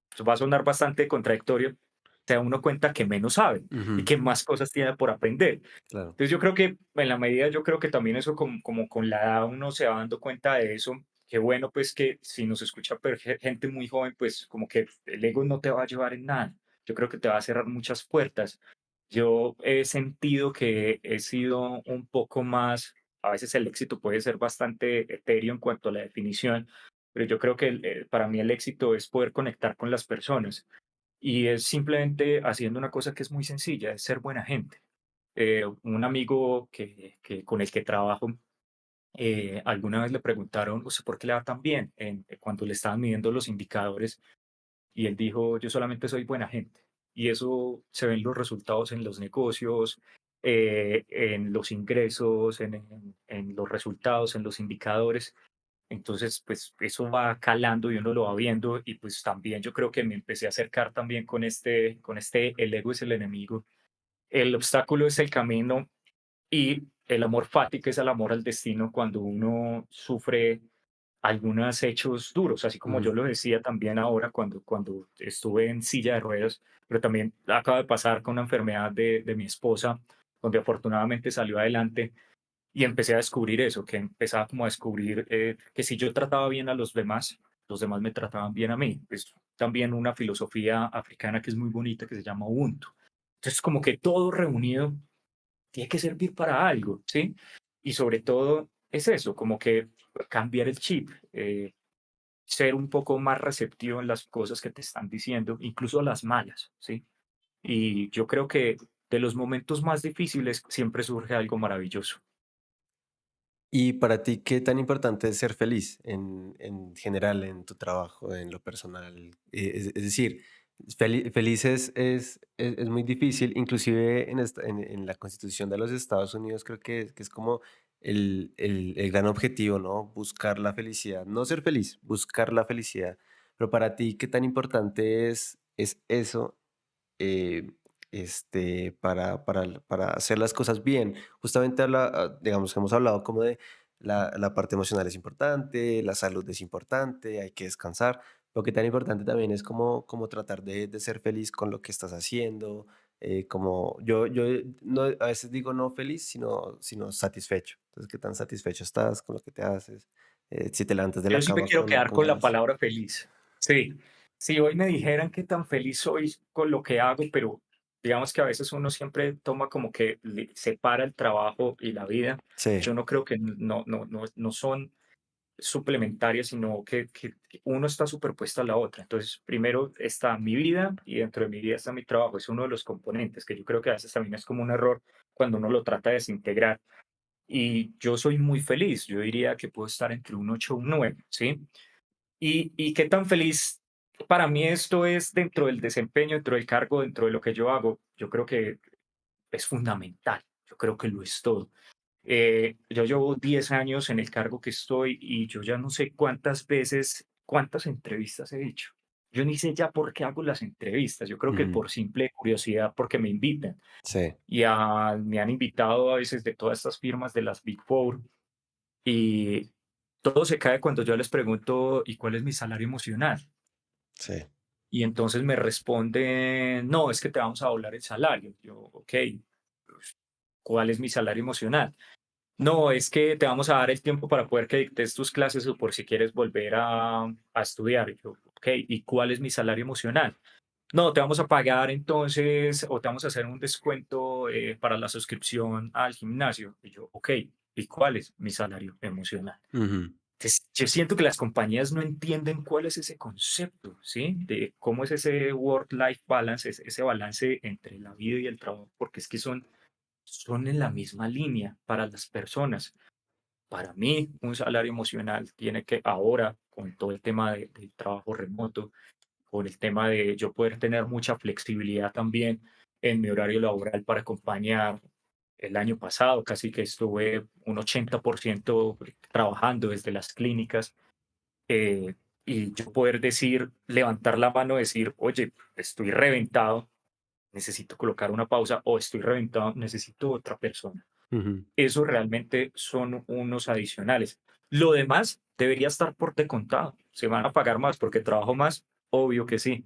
pues va a sonar bastante contradictorio, se da uno cuenta que menos sabe y Ujú. que más cosas tiene por aprender. Claro. Entonces yo creo que en la medida, yo creo que también eso como con la edad uno se va dando cuenta de eso. Qué bueno pues que si nos escucha gente muy joven, pues como que el ego no te va a llevar en nada. Yo creo que te va a cerrar muchas puertas. Yo he sentido que he sido un poco más, a veces el éxito puede ser bastante etéreo en cuanto a la definición, pero yo creo que para mí el éxito es poder conectar con las personas y es simplemente haciendo una cosa que es muy sencilla, es ser buena gente. Un amigo con el que trabajo, alguna vez le preguntaron, ¿usted por qué le va tan bien? Cuando le estaban midiendo los indicadores y él dijo, yo solamente soy buena gente. Y eso se ven los resultados en los negocios, en los ingresos, en los resultados, en los indicadores. Entonces, pues eso va calando y uno lo va viendo y pues también yo creo que me empecé a acercar también el ego es el enemigo, el obstáculo es el camino y el amor fati, que es el amor al destino, cuando uno sufre algunos hechos duros, así como yo Ujú. lo decía también ahora cuando estuve en silla de ruedas, pero también acaba de pasar con una enfermedad de mi esposa, donde afortunadamente salió adelante y empecé a descubrir eso, que empezaba como a descubrir que si yo trataba bien a los demás me trataban bien a mí. Es también una filosofía africana que es muy bonita que se llama Ubuntu. Entonces, como que todo reunido tiene que servir para algo, ¿sí? Y sobre todo es eso, como que cambiar el chip, ser un poco más receptivo en las cosas que te están diciendo, incluso las malas, ¿sí? Y yo creo que de los momentos más difíciles siempre surge algo maravilloso. Y para ti, ¿qué tan importante es ser feliz en general, en tu trabajo, en lo personal? Es decir, feliz es muy difícil, inclusive en la Constitución de los Estados Unidos creo que es como el gran objetivo, ¿no? Buscar la felicidad, no ser feliz, buscar la felicidad. Pero para ti, ¿qué tan importante es eso eh, para hacer las cosas bien? Justamente digamos, hemos hablado como de la parte emocional es importante, la salud es importante, hay que descansar. Lo que tan importante también es como tratar de ser feliz con lo que estás haciendo. Como yo no, a veces digo no feliz, sino satisfecho. Entonces, ¿qué tan satisfecho estás con lo que te haces? Si te levantas de Yo la sí me cama quiero quedar con con la ganas. palabra feliz. Sí, si hoy me dijeran qué tan feliz soy con lo que hago, pero digamos que a veces uno siempre toma como que separa el trabajo y la vida. Sí. Yo no creo que no son suplementarias, sino que uno está superpuesto a la otra. Entonces, primero está mi vida y dentro de mi vida está mi trabajo. Es uno de los componentes que yo creo que a veces también es como un error cuando uno lo trata de desintegrar. Y yo soy muy feliz. Yo diría que puedo estar entre un 8 y un 9, ¿sí? Y qué tan feliz para mí esto es dentro del desempeño, dentro del cargo, dentro de lo que yo hago. Yo creo que es fundamental. Yo creo que lo es todo. Yo llevo 10 años en el cargo que estoy y yo ya no sé cuántas veces, cuántas entrevistas he hecho. Yo ni sé ya por qué hago las entrevistas. Yo creo que Ujú. por simple curiosidad, porque me invitan. Sí, Me han invitado a veces de todas estas firmas de las Big Four y todo se cae cuando yo les pregunto, ¿y cuál es mi salario emocional? sí. Y entonces me responden, no, es que te vamos a doblar el salario. Yo, ok, pues, ¿cuál es mi salario emocional? No, es que te vamos a dar el tiempo para poder que dictes tus clases o por si quieres volver a estudiar. Y yo, ok, ¿y cuál es mi salario emocional? No, te vamos a pagar entonces o te vamos a hacer un descuento para la suscripción al gimnasio. Y yo, ok, ¿y cuál es mi salario emocional? Ujú. Entonces, yo siento que las compañías no entienden cuál es ese concepto, ¿sí? De cómo es ese work-life balance, ese balance entre la vida y el trabajo, porque es que son en la misma línea para las personas. Para mí, un salario emocional tiene que ahora, con todo el tema del trabajo remoto, con el tema de yo poder tener mucha flexibilidad también en mi horario laboral para acompañar. El año pasado casi que estuve un 80% trabajando desde las clínicas, eh, y yo poder decir, levantar la mano, decir, oye, estoy reventado, necesito colocar una pausa o estoy reventado, necesito otra persona. Ujú, Eso realmente son unos adicionales. Lo demás debería estar por descontado. Se van a pagar más porque trabajo más, obvio que sí.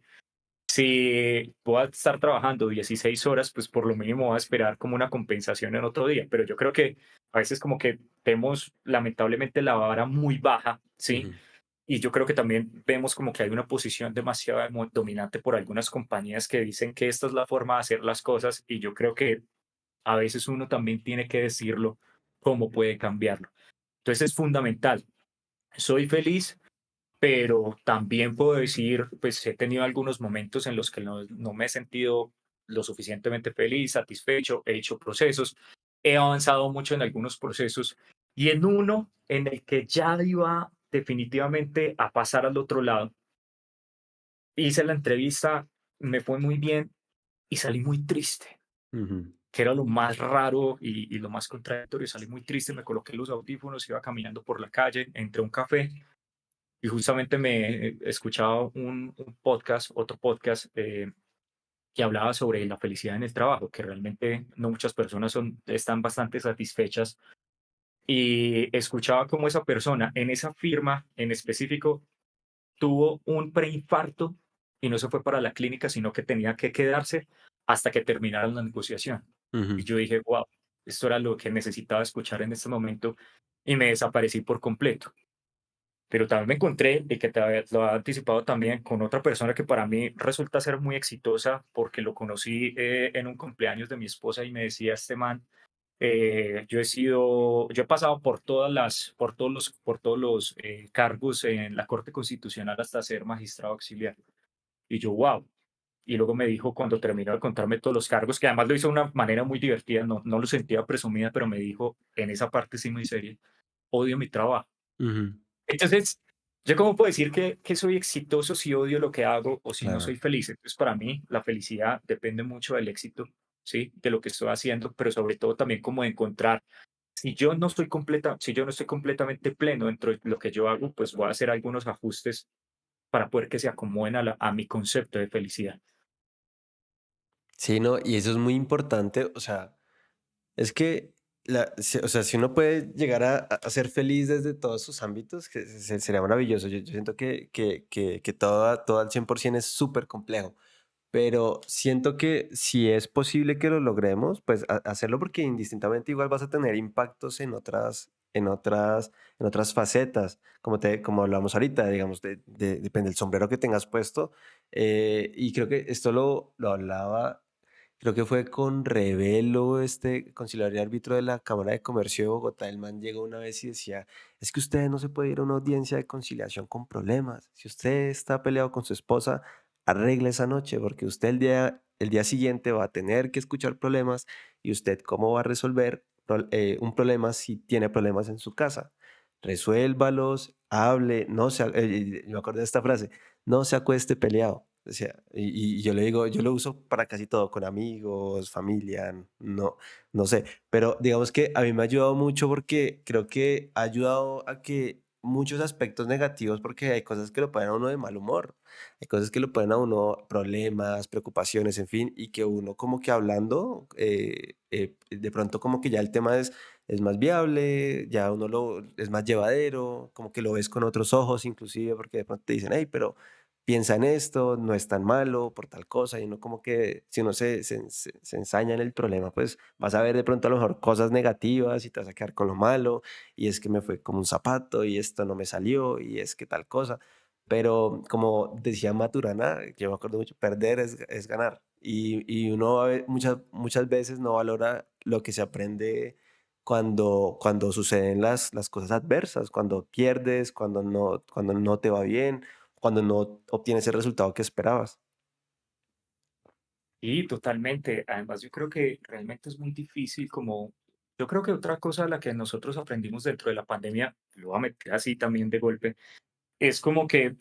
Si voy a estar trabajando 16 horas, pues por lo mínimo voy a esperar como una compensación en otro día. Pero yo creo que a veces como que tenemos lamentablemente la vara muy baja, ¿sí? ujú, Y yo creo que también vemos como que hay una posición demasiado dominante por algunas compañías que dicen que esta es la forma de hacer las cosas y yo creo que a veces uno también tiene que decirlo cómo puede cambiarlo. Entonces es fundamental. Soy feliz, pero también puedo decir, pues he tenido algunos momentos en los que no me he sentido lo suficientemente feliz, satisfecho, he hecho procesos, he avanzado mucho en algunos procesos y en uno en el que ya iba definitivamente a pasar al otro lado, hice la entrevista, me fue muy bien y salí muy triste, ujú, que era lo más raro y lo más contradictorio. Salí muy triste, me coloqué los audífonos, iba caminando por la calle, entré a un café y justamente me escuchaba un podcast, otro podcast, que hablaba sobre la felicidad en el trabajo, que realmente no muchas personas están bastante satisfechas. Y escuchaba cómo esa persona en esa firma en específico tuvo un preinfarto y no se fue para la clínica, sino que tenía que quedarse hasta que terminaran la negociación. Y ujú, yo dije, wow, esto era lo que necesitaba escuchar en este momento y me desaparecí por completo. Pero también me encontré, y que lo ha anticipado también, con otra persona que para mí resulta ser muy exitosa porque lo conocí en un cumpleaños de mi esposa y me decía este man, yo he pasado por todos los cargos en la Corte Constitucional hasta ser magistrado auxiliar. Y yo, wow. Y luego me dijo, cuando terminó de contarme todos los cargos, que además lo hizo de una manera muy divertida, no lo sentía presumida, pero me dijo, en esa parte sí muy seria, odio mi trabajo. ujú. Entonces, ¿yo cómo puedo decir que soy exitoso si odio lo que hago o si no Claro. soy feliz? Entonces, para mí, la felicidad depende mucho del éxito, ¿sí? De lo que estoy haciendo, pero sobre todo también como de encontrar, si yo no estoy completamente pleno dentro de lo que yo hago, pues voy a hacer algunos ajustes para poder que se acomoden a mi concepto de felicidad. Sí, no, y eso es muy importante, o sea, es que, o sea, si uno puede llegar a ser feliz desde todos sus ámbitos, que sería maravilloso. Yo siento que todo al 100% es súper complejo. Pero siento que si es posible que lo logremos, pues hacerlo porque indistintamente igual vas a tener impactos en otras facetas, como hablamos ahorita, digamos, depende del sombrero que tengas puesto. Y creo que esto lo hablaba, creo que fue con Revelo, este conciliador y árbitro de la Cámara de Comercio de Bogotá. El man llegó una vez y decía, es que usted no se puede ir a una audiencia de conciliación con problemas. Si usted está peleado con su esposa, arregle esa noche, porque usted el día siguiente va a tener que escuchar problemas y usted cómo va a resolver un problema si tiene problemas en su casa. Resuélvalos, hable, no se, me acuerdo de esta frase, no se acueste peleado. O sea, y yo le digo, yo lo uso para casi todo, con amigos, familia, no sé, pero digamos que a mí me ha ayudado mucho porque creo que ha ayudado a que muchos aspectos negativos, porque hay cosas que lo ponen a uno de mal humor, hay cosas que lo ponen a uno problemas, preocupaciones, en fin, y que uno como que hablando, de pronto como que ya el tema es más viable, ya es más llevadero, como que lo ves con otros ojos inclusive, porque de pronto te dicen, hey, pero piensa en esto, no es tan malo por tal cosa, y uno como que si uno se ensaña en el problema, pues vas a ver de pronto a lo mejor cosas negativas y te vas a quedar con lo malo, y es que me fue como un zapato, y esto no me salió, y es que tal cosa. Pero como decía Maturana, que yo me acuerdo mucho, perder es ganar. Y uno muchas veces no valora lo que se aprende cuando suceden las cosas adversas, cuando pierdes, cuando no te va bien, cuando no obtienes el resultado que esperabas. Y totalmente. Además, yo creo que realmente es muy difícil como, yo creo que otra cosa a la que nosotros aprendimos dentro de la pandemia, lo voy a meter así también de golpe, es como que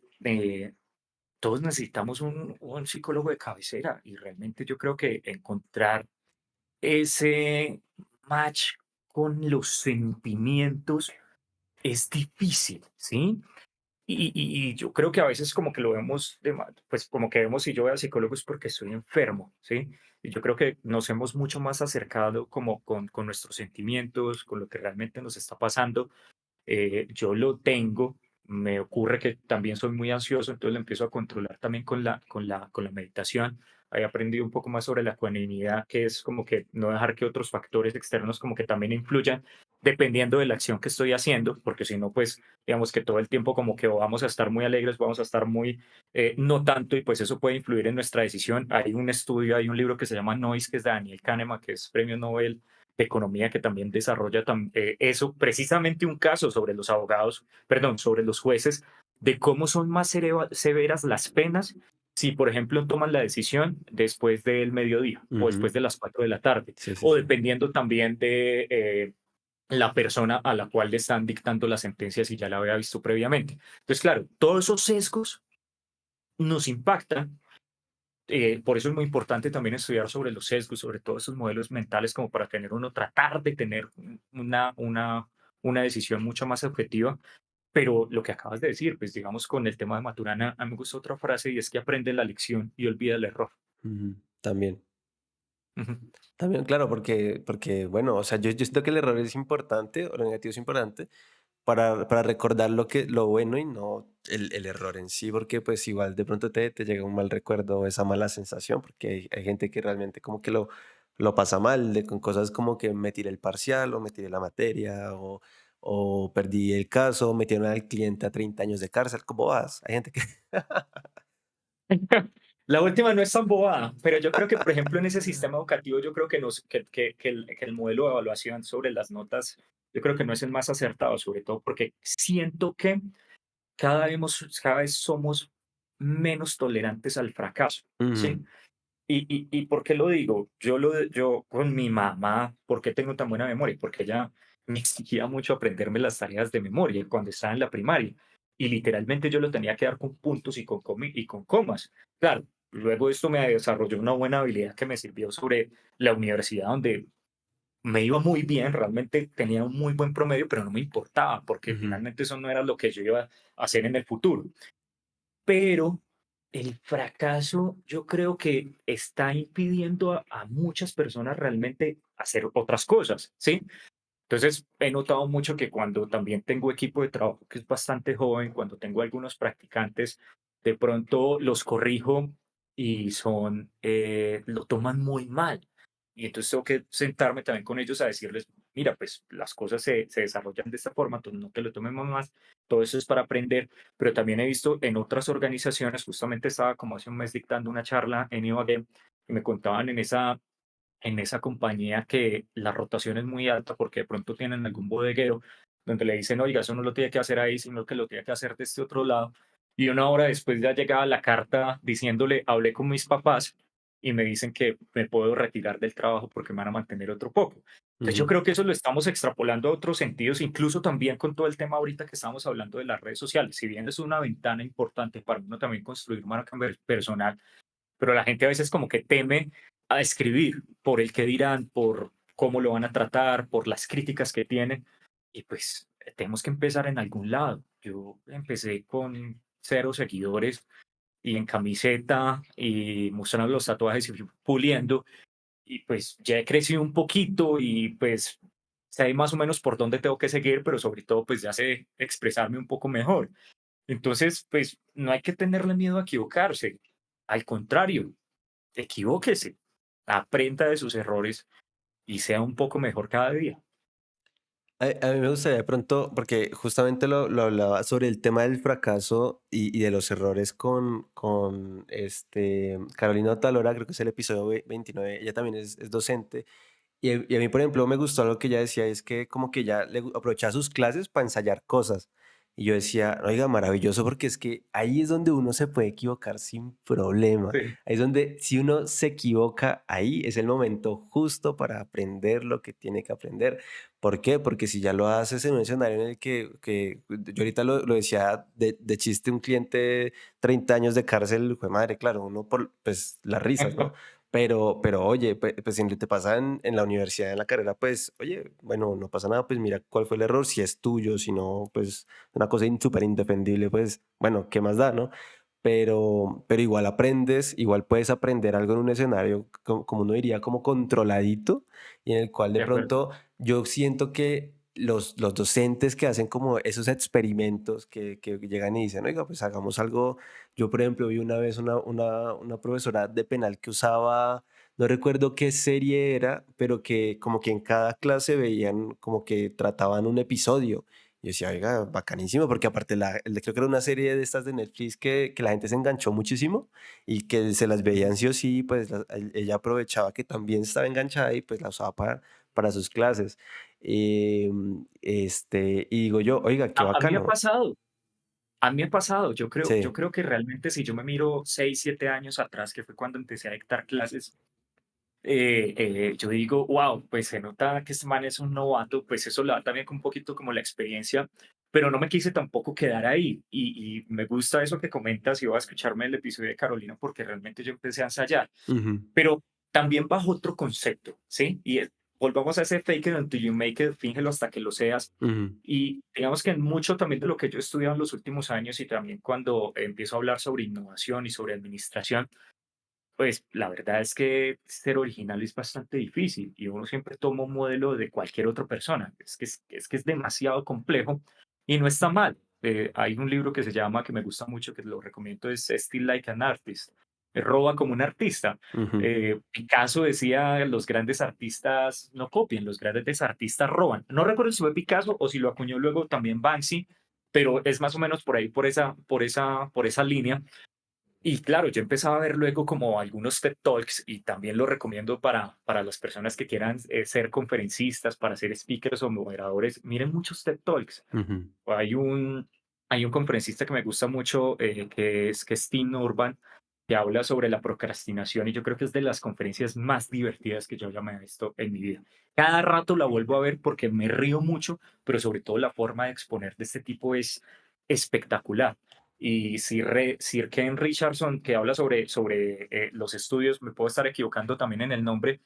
todos necesitamos un psicólogo de cabecera y realmente yo creo que encontrar ese match con los sentimientos es difícil, ¿sí? Y yo creo que a veces como que lo vemos, pues como que vemos si yo voy al psicólogo es porque estoy enfermo, ¿sí? Y yo creo que nos hemos mucho más acercado como con nuestros sentimientos, con lo que realmente nos está pasando. Yo lo tengo, me ocurre que también soy muy ansioso, entonces lo empiezo a controlar también con la meditación. He aprendido un poco más sobre la ecuanimidad, que es como que no dejar que otros factores externos como que también influyan dependiendo de la acción que estoy haciendo, porque si no, pues digamos que todo el tiempo como que o vamos a estar muy alegres, vamos a estar muy, no tanto, y pues eso puede influir en nuestra decisión. Hay un estudio, hay un libro que se llama Noise, que es de Daniel Kahneman, que es premio Nobel de economía que también desarrolla eso, precisamente un caso sobre los abogados, perdón, sobre los jueces, de cómo son más severas las penas si, por ejemplo, toman la decisión después del mediodía o después Ujú. de las 4 de la tarde, Sí, sí, o sí. dependiendo también de la persona a la cual le están dictando la sentencia si ya la había visto previamente. Entonces, claro, todos esos sesgos nos impactan. Por eso es muy importante también estudiar sobre los sesgos, sobre todos esos modelos mentales, como para tener uno, tratar de tener una decisión mucho más objetiva. Pero lo que acabas de decir, pues digamos con el tema de Maturana, a mí me gusta otra frase y es que aprende la lección y olvida el error. Ujú. También. Ujú. También, claro, porque, bueno, o sea, yo siento que el error es importante, o lo negativo es importante, para recordar lo bueno y no el error en sí, porque pues igual de pronto te llega un mal recuerdo, esa mala sensación, porque hay gente que realmente como que lo pasa mal, con cosas como que me tiré el parcial o me tiré la materia o perdí el caso, metieron al cliente a 30 años de cárcel, ¿cómo vas? Hay gente que... La última no es tan bobada, pero yo creo que, por ejemplo, en ese sistema educativo, yo creo que el modelo de evaluación sobre las notas, yo creo que no es el más acertado, sobre todo porque siento que cada vez somos menos tolerantes al fracaso, ¿sí? Ujú, ¿Y por qué lo digo? Yo con mi mamá, ¿por qué tengo tan buena memoria? Porque ella me exigía mucho aprenderme las tareas de memoria cuando estaba en la primaria. Y literalmente yo lo tenía que dar con puntos y con comas. Claro, luego esto me desarrolló una buena habilidad que me sirvió sobre la universidad, donde me iba muy bien, realmente tenía un muy buen promedio, pero no me importaba, porque ujú, finalmente eso no era lo que yo iba a hacer en el futuro. Pero el fracaso yo creo que está impidiendo a muchas personas realmente hacer otras cosas, ¿sí? Entonces he notado mucho que cuando también tengo equipo de trabajo que es bastante joven, cuando tengo algunos practicantes, de pronto los corrijo y lo toman muy mal. Y entonces tengo que sentarme también con ellos a decirles, mira, pues las cosas se desarrollan de esta forma, entonces no te lo tomes más, todo eso es para aprender, pero también he visto en otras organizaciones, justamente estaba como hace un mes dictando una charla en Ibagué y me contaban en esa compañía que la rotación es muy alta porque de pronto tienen algún bodeguero donde le dicen, oiga, eso no lo tiene que hacer ahí, sino que lo tiene que hacer de este otro lado. Y una hora después ya llegaba la carta diciéndole, hablé con mis papás y me dicen que me puedo retirar del trabajo porque me van a mantener otro poco. Entonces yo ujú, creo que eso lo estamos extrapolando a otros sentidos, incluso también con todo el tema ahorita que estamos hablando de las redes sociales. Si bien es una ventana importante para uno también construir marca personal, pero la gente a veces como que teme a escribir por el que dirán, por cómo lo van a tratar, por las críticas que tienen. Y pues tenemos que empezar en algún lado. Yo empecé con 0 seguidores y en camiseta y mostrando los tatuajes y fui puliendo. Y pues ya he crecido un poquito y pues sé más o menos por dónde tengo que seguir, pero sobre todo pues ya sé expresarme un poco mejor. Entonces, pues no hay que tenerle miedo a equivocarse. Al contrario, equivóquese, aprenda de sus errores y sea un poco mejor cada día. A mí me gustaría de pronto, porque justamente lo hablaba sobre el tema del fracaso y de los errores con Carolina Otalora, creo que es el episodio 29, ella también es docente, Y a mí, por ejemplo, me gustó algo que ella decía, es que como que ella aprovechaba sus clases para ensayar cosas. Y yo decía, oiga, maravilloso, porque es que ahí es donde uno se puede equivocar sin problema. Sí. Ahí es donde si uno se equivoca, ahí es el momento justo para aprender lo que tiene que aprender. ¿Por qué? Porque si ya lo haces en un escenario en el que yo ahorita lo decía de chiste, un cliente, 30 años de cárcel, fue madre, claro, uno por pues las risas, ¿no? Pero oye, pues si te pasa en la universidad, en la carrera, pues, oye, bueno, no pasa nada, pues mira cuál fue el error, si es tuyo, si no, pues una cosa súper indefendible, pues, bueno, ¿qué más da, no? Pero igual aprendes, igual puedes aprender algo en un escenario, como uno diría, como controladito, y en el cual de De acuerdo. pronto yo siento que los docentes que hacen como esos experimentos que llegan y dicen, oiga, pues hagamos algo. Yo, por ejemplo, vi una vez una profesora de penal que usaba, no recuerdo qué serie era, pero que como que en cada clase veían como que trataban un episodio. Y yo decía, oiga, bacanísimo, porque aparte creo que era una serie de estas de Netflix que la gente se enganchó muchísimo y que se las veían sí o sí, pues ella aprovechaba que también estaba enganchada y pues la usaba para sus clases. Y digo yo, oiga, qué A mí me ha bacano. pasado. A mí me ha pasado, yo Sí. creo que realmente si yo me miro 6 7 años atrás, que fue cuando empecé a dictar clases, yo digo, wow, pues se nota que este man es un novato, pues eso le da también un poquito como la experiencia, pero no me quise tampoco quedar ahí. Y me gusta eso que comentas y voy a escucharme el episodio de Carolina porque realmente yo empecé a ensayar. Ujú, Pero también bajo otro concepto, ¿sí? Volvamos a ese fake it until you make it, fíngelo hasta que lo seas. ujú, Y digamos que en mucho también de lo que yo he estudiado en los últimos años y también cuando empiezo a hablar sobre innovación y sobre administración, pues la verdad es que ser original es bastante difícil y uno siempre toma un modelo de cualquier otra persona. Es que es demasiado complejo y no está mal. Hay un libro que se llama, que me gusta mucho, que lo recomiendo, es Still Like an Artist. Roba como un artista. ujú, Picasso decía, los grandes artistas no copian, los grandes artistas roban. No recuerdo si fue Picasso o si lo acuñó luego también Banksy, pero es más o menos por ahí, por esa línea. Y claro, yo empezaba a ver luego como algunos TED Talks y también lo recomiendo para las personas que quieran ser conferencistas, para ser speakers o moderadores. Miren muchos TED Talks. ujú, Hay un, hay un conferencista que me gusta mucho, que es Tim Urban, que habla sobre la procrastinación y yo creo que es de las conferencias más divertidas que yo haya visto en mi vida. Cada rato la vuelvo a ver porque me río mucho, pero sobre todo la forma de exponer de este tipo es espectacular. Y Sir Ken Richardson, que habla sobre los estudios, me puedo estar equivocando también en el nombre,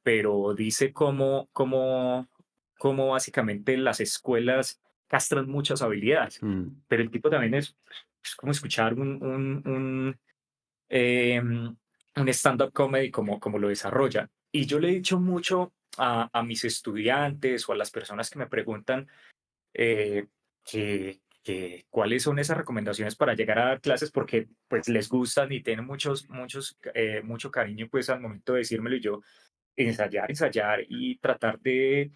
pero dice cómo básicamente las escuelas castran muchas habilidades, mm, pero el tipo también es como escuchar em, un stand-up comedy como lo desarrolla. Y yo le he dicho mucho a mis estudiantes o a las personas que me preguntan cuáles son esas recomendaciones para llegar a dar clases porque pues les gustan y tienen mucho cariño pues al momento de decírmelo y yo ensayar y tratar de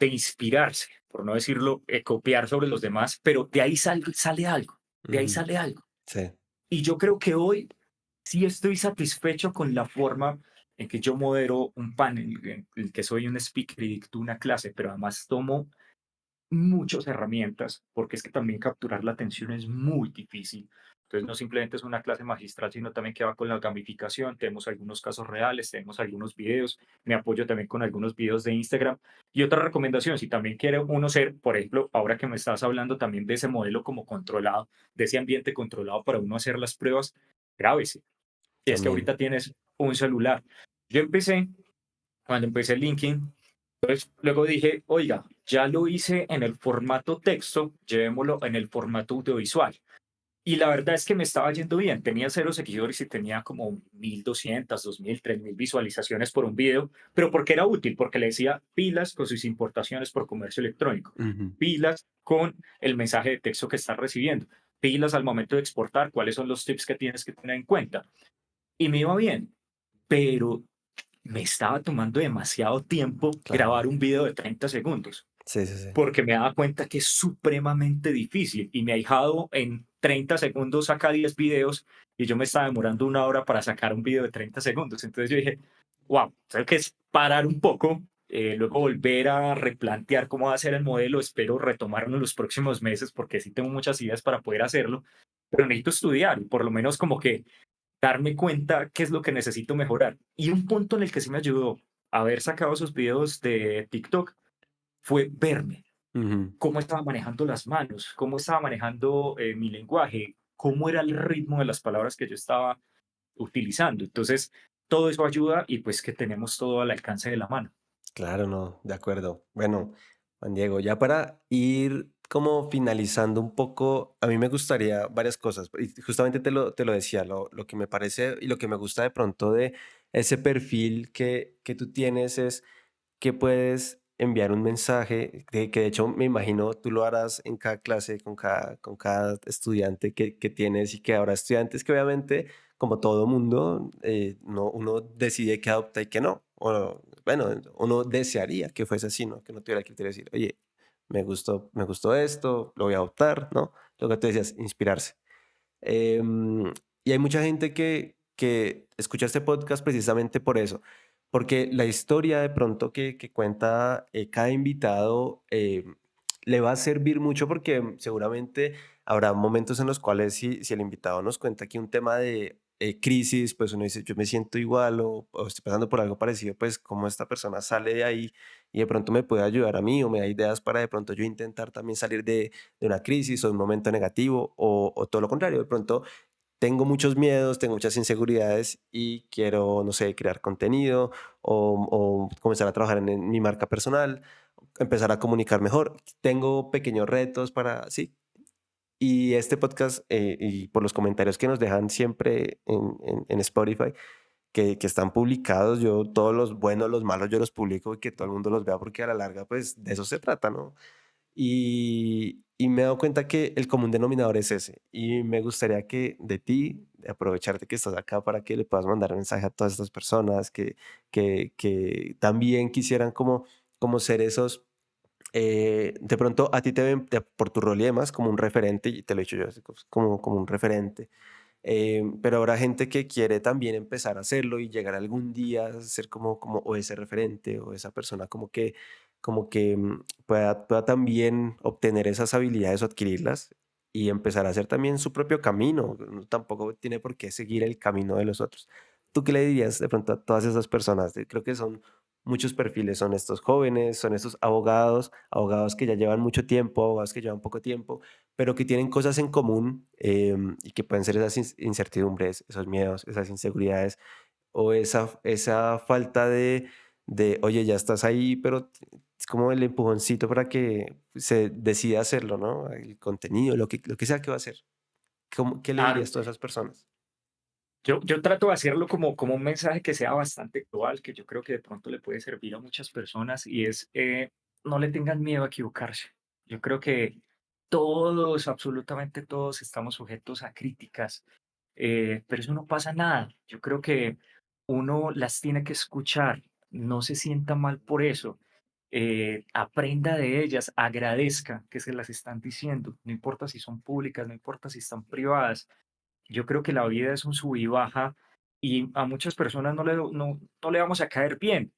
inspirarse, por no decirlo, copiar sobre los demás, pero de ahí sale algo, de ahí ujú. sale algo. Sí. Y yo creo que hoy sí estoy satisfecho con la forma en que yo modero un panel, en el que soy un speaker y dicto una clase, pero además tomo muchas herramientas, porque es que también capturar la atención es muy difícil. Entonces, no simplemente es una clase magistral, sino también que va con la gamificación. Tenemos algunos casos reales, tenemos algunos videos. Me apoyo también con algunos videos de Instagram. Y otra recomendación, si también quiere uno ser, por ejemplo, ahora que me estás hablando también de ese modelo como controlado, de ese ambiente controlado para uno hacer las pruebas, grábese. Y es que También. ahorita tienes un celular. Yo empecé, cuando empecé LinkedIn, pues luego dije, oiga, ya lo hice en el formato texto, llevémoslo en el formato audiovisual. Y la verdad es que me estaba yendo bien. Tenía 0 seguidores y tenía como 1.200, 2.000, 3.000 visualizaciones por un video, pero porque era útil, porque le decía pilas con sus importaciones por comercio electrónico, Ujú, pilas con el mensaje de texto que estás recibiendo, pilas al momento de exportar, cuáles son los tips que tienes que tener en cuenta. Y me iba bien, pero me estaba tomando demasiado tiempo claro. grabar un video de 30 segundos, Sí, sí, sí. porque me daba cuenta que es supremamente difícil y mi ahijado en 30 segundos saca 10 videos y yo me estaba demorando una hora para sacar un video de 30 segundos. Entonces yo dije, wow, tengo que es parar un poco, luego volver a replantear cómo va a ser el modelo. Espero retomarlo en los próximos meses porque sí tengo muchas ideas para poder hacerlo, pero necesito estudiar y por lo menos como que darme cuenta qué es lo que necesito mejorar. Y un punto en el que sí me ayudó a haber sacado esos videos de TikTok fue verme, Ujú. cómo estaba manejando las manos, cómo estaba manejando mi lenguaje, cómo era el ritmo de las palabras que yo estaba utilizando. Entonces, todo eso ayuda y pues que tenemos todo al alcance de la mano. Claro, no, de acuerdo. Bueno, Juan Diego, ya para ir como finalizando un poco, a mí me gustaría varias cosas. Y justamente te lo decía, lo que me parece y lo que me gusta de pronto de ese perfil que tú tienes es que puedes enviar un mensaje, que de hecho me imagino tú lo harás en cada clase, con cada estudiante que tienes y que habrá estudiantes que obviamente, como todo mundo, no, uno decide que adopta y que no. O, bueno, uno desearía que fuese así, ¿no? Que no tuviera que decir, oye, me gustó esto, lo voy a adoptar, ¿no? Lo que tú decías, inspirarse. Em, y hay mucha gente que escucha este podcast precisamente por eso, porque la historia de pronto que cuenta cada invitado le va a servir mucho porque seguramente habrá momentos en los cuales si el invitado nos cuenta aquí un tema de crisis, pues uno dice, yo me siento igual o estoy pasando por algo parecido, pues cómo esta persona sale de ahí y de pronto me puede ayudar a mí o me da ideas para de pronto yo intentar también salir de una crisis o de un momento negativo o todo lo contrario. De pronto tengo muchos miedos, tengo muchas inseguridades y quiero, no sé, crear contenido o comenzar a trabajar en mi marca personal, empezar a comunicar mejor. Tengo pequeños retos para, sí. Y este podcast, y por los comentarios que nos dejan siempre en Spotify, que están publicados, yo todos los buenos, los malos, yo los publico y que todo el mundo los vea porque a la larga, pues de eso se trata, ¿no? Y me he dado cuenta que el común denominador es ese. Y me gustaría que de ti, de aprovecharte que estás acá para que le puedas mandar un mensaje a todas estas personas que también quisieran como ser esos. De pronto a ti te ven por tu rol y demás como un referente, y te lo he dicho yo, así como un referente. Pero habrá gente que quiere también empezar a hacerlo y llegar algún día a ser como o ese referente o esa persona como que pueda también obtener esas habilidades o adquirirlas y empezar a hacer también su propio camino. Uno tampoco tiene por qué seguir el camino de los otros. ¿Tú qué le dirías de pronto a todas esas personas? Creo que son muchos perfiles, son estos jóvenes, son estos abogados, abogados que ya llevan mucho tiempo, abogados que llevan poco tiempo, pero que tienen cosas en común y que pueden ser esas incertidumbres, esos miedos, esas inseguridades o esa falta oye, ya estás ahí, pero es como el empujoncito para que se decida hacerlo, ¿no? El contenido, lo que sea que va a hacer. ¿Qué le Claro, dirías tú a esas personas? yo trato de hacerlo como un mensaje que sea bastante global, que yo creo que de pronto le puede servir a muchas personas y es, no le tengan miedo a equivocarse. Yo creo que todos, absolutamente todos, estamos sujetos a críticas, pero eso no pasa nada. Yo creo que uno las tiene que escuchar, no se sienta mal por eso, aprenda de ellas, agradezca que se las están diciendo, no importa si son públicas, no importa si están privadas. Yo creo que la vida es un sub y baja y a muchas personas no le vamos a caer bien,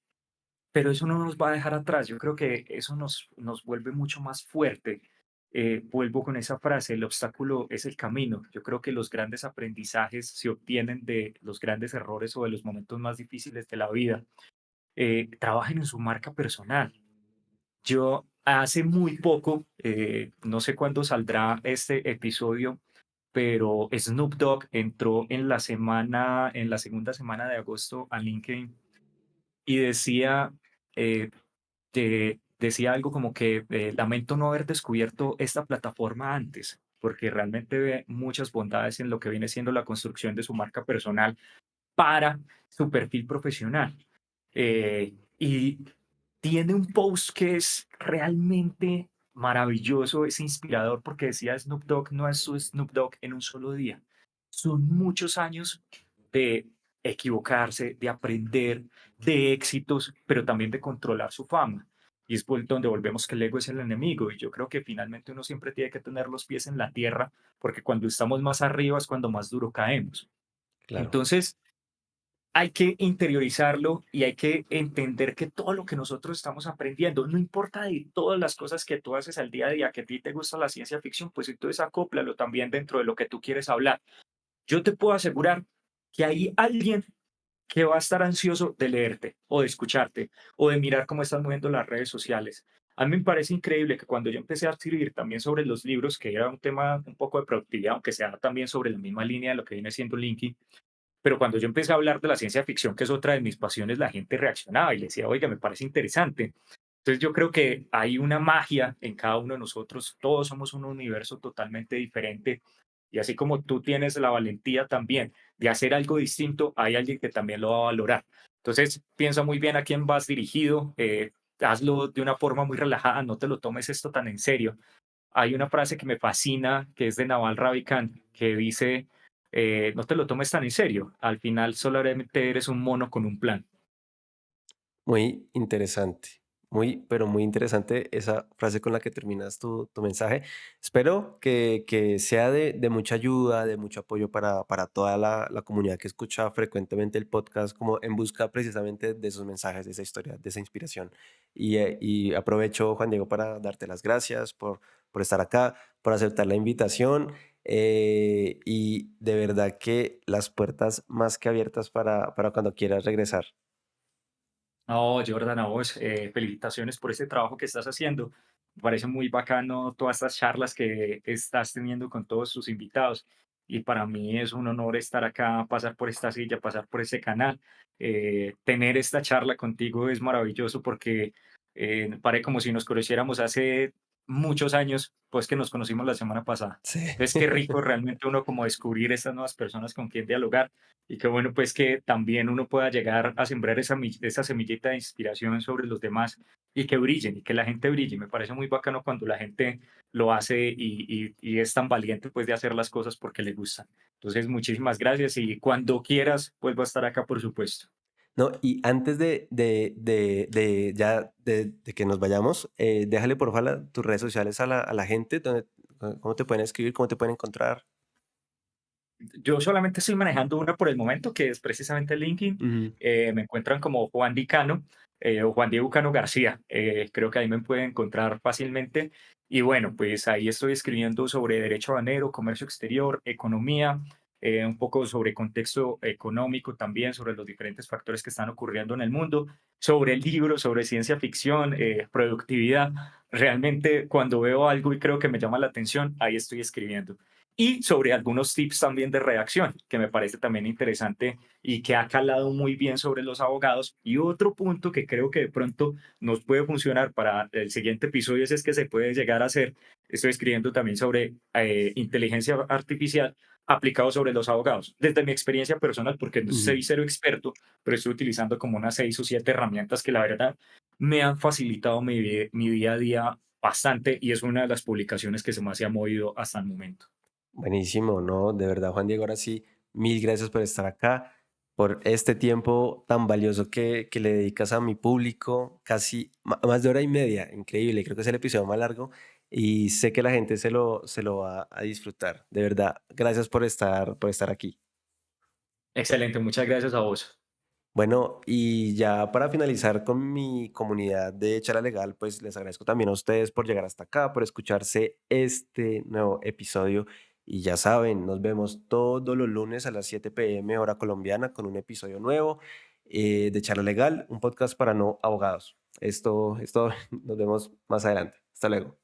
pero eso no nos va a dejar atrás. Yo creo que eso nos vuelve mucho más fuerte. Vuelvo con esa frase, el obstáculo es el camino. Yo creo que los grandes aprendizajes se obtienen de los grandes errores o de los momentos más difíciles de la vida. Trabajen en su marca personal. Yo hace muy poco, no sé cuándo saldrá este episodio, pero Snoop Dogg entró en la segunda semana de agosto a LinkedIn y eh, decía algo como que lamento no haber descubierto esta plataforma antes, porque realmente ve muchas bondades en lo que viene siendo la construcción de su marca personal para su perfil profesional. Y tiene un post que es realmente maravilloso, es inspirador porque decía Snoop Dogg no es su Snoop Dogg en un solo día. Son muchos años de equivocarse, de aprender, de éxitos, pero también de controlar su fama. Y es donde volvemos que el ego es el enemigo. Y yo creo que finalmente uno siempre tiene que tener los pies en la tierra, porque cuando estamos más arriba es cuando más duro caemos. Claro. Entonces, hay que interiorizarlo y hay que entender que todo lo que nosotros estamos aprendiendo, no importa de todas las cosas que tú haces al día a día, que a ti te gusta la ciencia ficción, pues entonces acóplalo también dentro de lo que tú quieres hablar. Yo te puedo asegurar que hay alguien que va a estar ansioso de leerte o de escucharte o de mirar cómo están moviendo las redes sociales. A mí me parece increíble que cuando yo empecé a escribir también sobre los libros, que era un tema un poco de productividad, aunque sea también sobre la misma línea de lo que viene siendo LinkedIn, pero cuando yo empecé a hablar de la ciencia ficción, que es otra de mis pasiones, la gente reaccionaba y le decía, oiga, me parece interesante. Entonces yo creo que hay una magia en cada uno de nosotros, todos somos un universo totalmente diferente y así como tú tienes la valentía también de hacer algo distinto, hay alguien que también lo va a valorar. Entonces piensa muy bien a quién vas dirigido, hazlo de una forma muy relajada, no te lo tomes esto tan en serio. Hay una frase que me fascina, que es de Naval Ravikant, que dice, no te lo tomes tan en serio, al final solamente eres un mono con un plan. Muy interesante, muy, pero muy interesante esa frase con la que terminas tu mensaje. Espero que sea de mucha ayuda, de mucho apoyo para toda la comunidad que escucha frecuentemente el podcast, como en busca precisamente de esos mensajes, de esa historia, de esa inspiración. Y aprovecho, Juan Diego, para darte las gracias por estar acá, por aceptar la invitación. Y de verdad que las puertas más que abiertas para cuando quieras regresar. No, Jordan, a vos, felicitaciones por este trabajo que estás haciendo. Me parece muy bacano todas estas charlas que estás teniendo con todos tus invitados. Y para mí es un honor estar acá, pasar por esta silla, pasar por ese canal. Tener esta charla contigo es maravilloso porque parece como si nos conociéramos hace muchos años, pues que nos conocimos la semana pasada. Sí. Entonces, qué rico realmente uno como descubrir estas nuevas personas con quien dialogar y qué bueno, pues que también uno pueda llegar a sembrar esa semillita de inspiración sobre los demás y que brillen y que la gente brille. Me parece muy bacano cuando la gente lo hace y es tan valiente pues de hacer las cosas porque le gustan. Entonces, muchísimas gracias y cuando quieras, pues va a estar acá, por supuesto. No, y antes de que nos vayamos, déjale por favor tus redes sociales a la gente, cómo te pueden escribir, cómo te pueden encontrar. Yo solamente estoy manejando una por el momento, que es precisamente LinkedIn. Ujú. Me encuentran como Juan Dicano o Juan Diego Cano García. Creo que ahí me pueden encontrar fácilmente. Y bueno, pues ahí estoy escribiendo sobre derecho aduanero, comercio exterior, economía, un poco sobre contexto económico también, sobre los diferentes factores que están ocurriendo en el mundo, sobre el libro, sobre ciencia ficción, productividad. Realmente cuando veo algo y creo que me llama la atención, ahí estoy escribiendo y sobre algunos tips también de redacción, que me parece también interesante y que ha calado muy bien sobre los abogados. Y otro punto que creo que de pronto nos puede funcionar para el siguiente episodio es que se puede llegar a hacer, estoy escribiendo también sobre inteligencia artificial aplicado sobre los abogados. Desde mi experiencia personal, porque no Ujú. soy cero experto, pero estoy utilizando como unas 6 o 7 herramientas que la verdad me han facilitado mi día a día bastante y es una de las publicaciones que se más se ha movido hasta el momento. Buenísimo, ¿no? De verdad, Juan Diego, ahora sí, mil gracias por estar acá, por este tiempo tan valioso que le dedicas a mi público, casi más de hora y media, increíble, creo que es el episodio más largo y sé que la gente se lo va a disfrutar. De verdad, gracias por estar aquí. Excelente, muchas gracias a vos. Bueno, y ya para finalizar con mi comunidad de Charla Legal, pues les agradezco también a ustedes por llegar hasta acá, por escucharse este nuevo episodio. Y ya saben, nos vemos todos los lunes a las 7 p.m. hora colombiana con un episodio nuevo de Charla Legal, un podcast para no abogados. Esto, nos vemos más adelante. Hasta luego.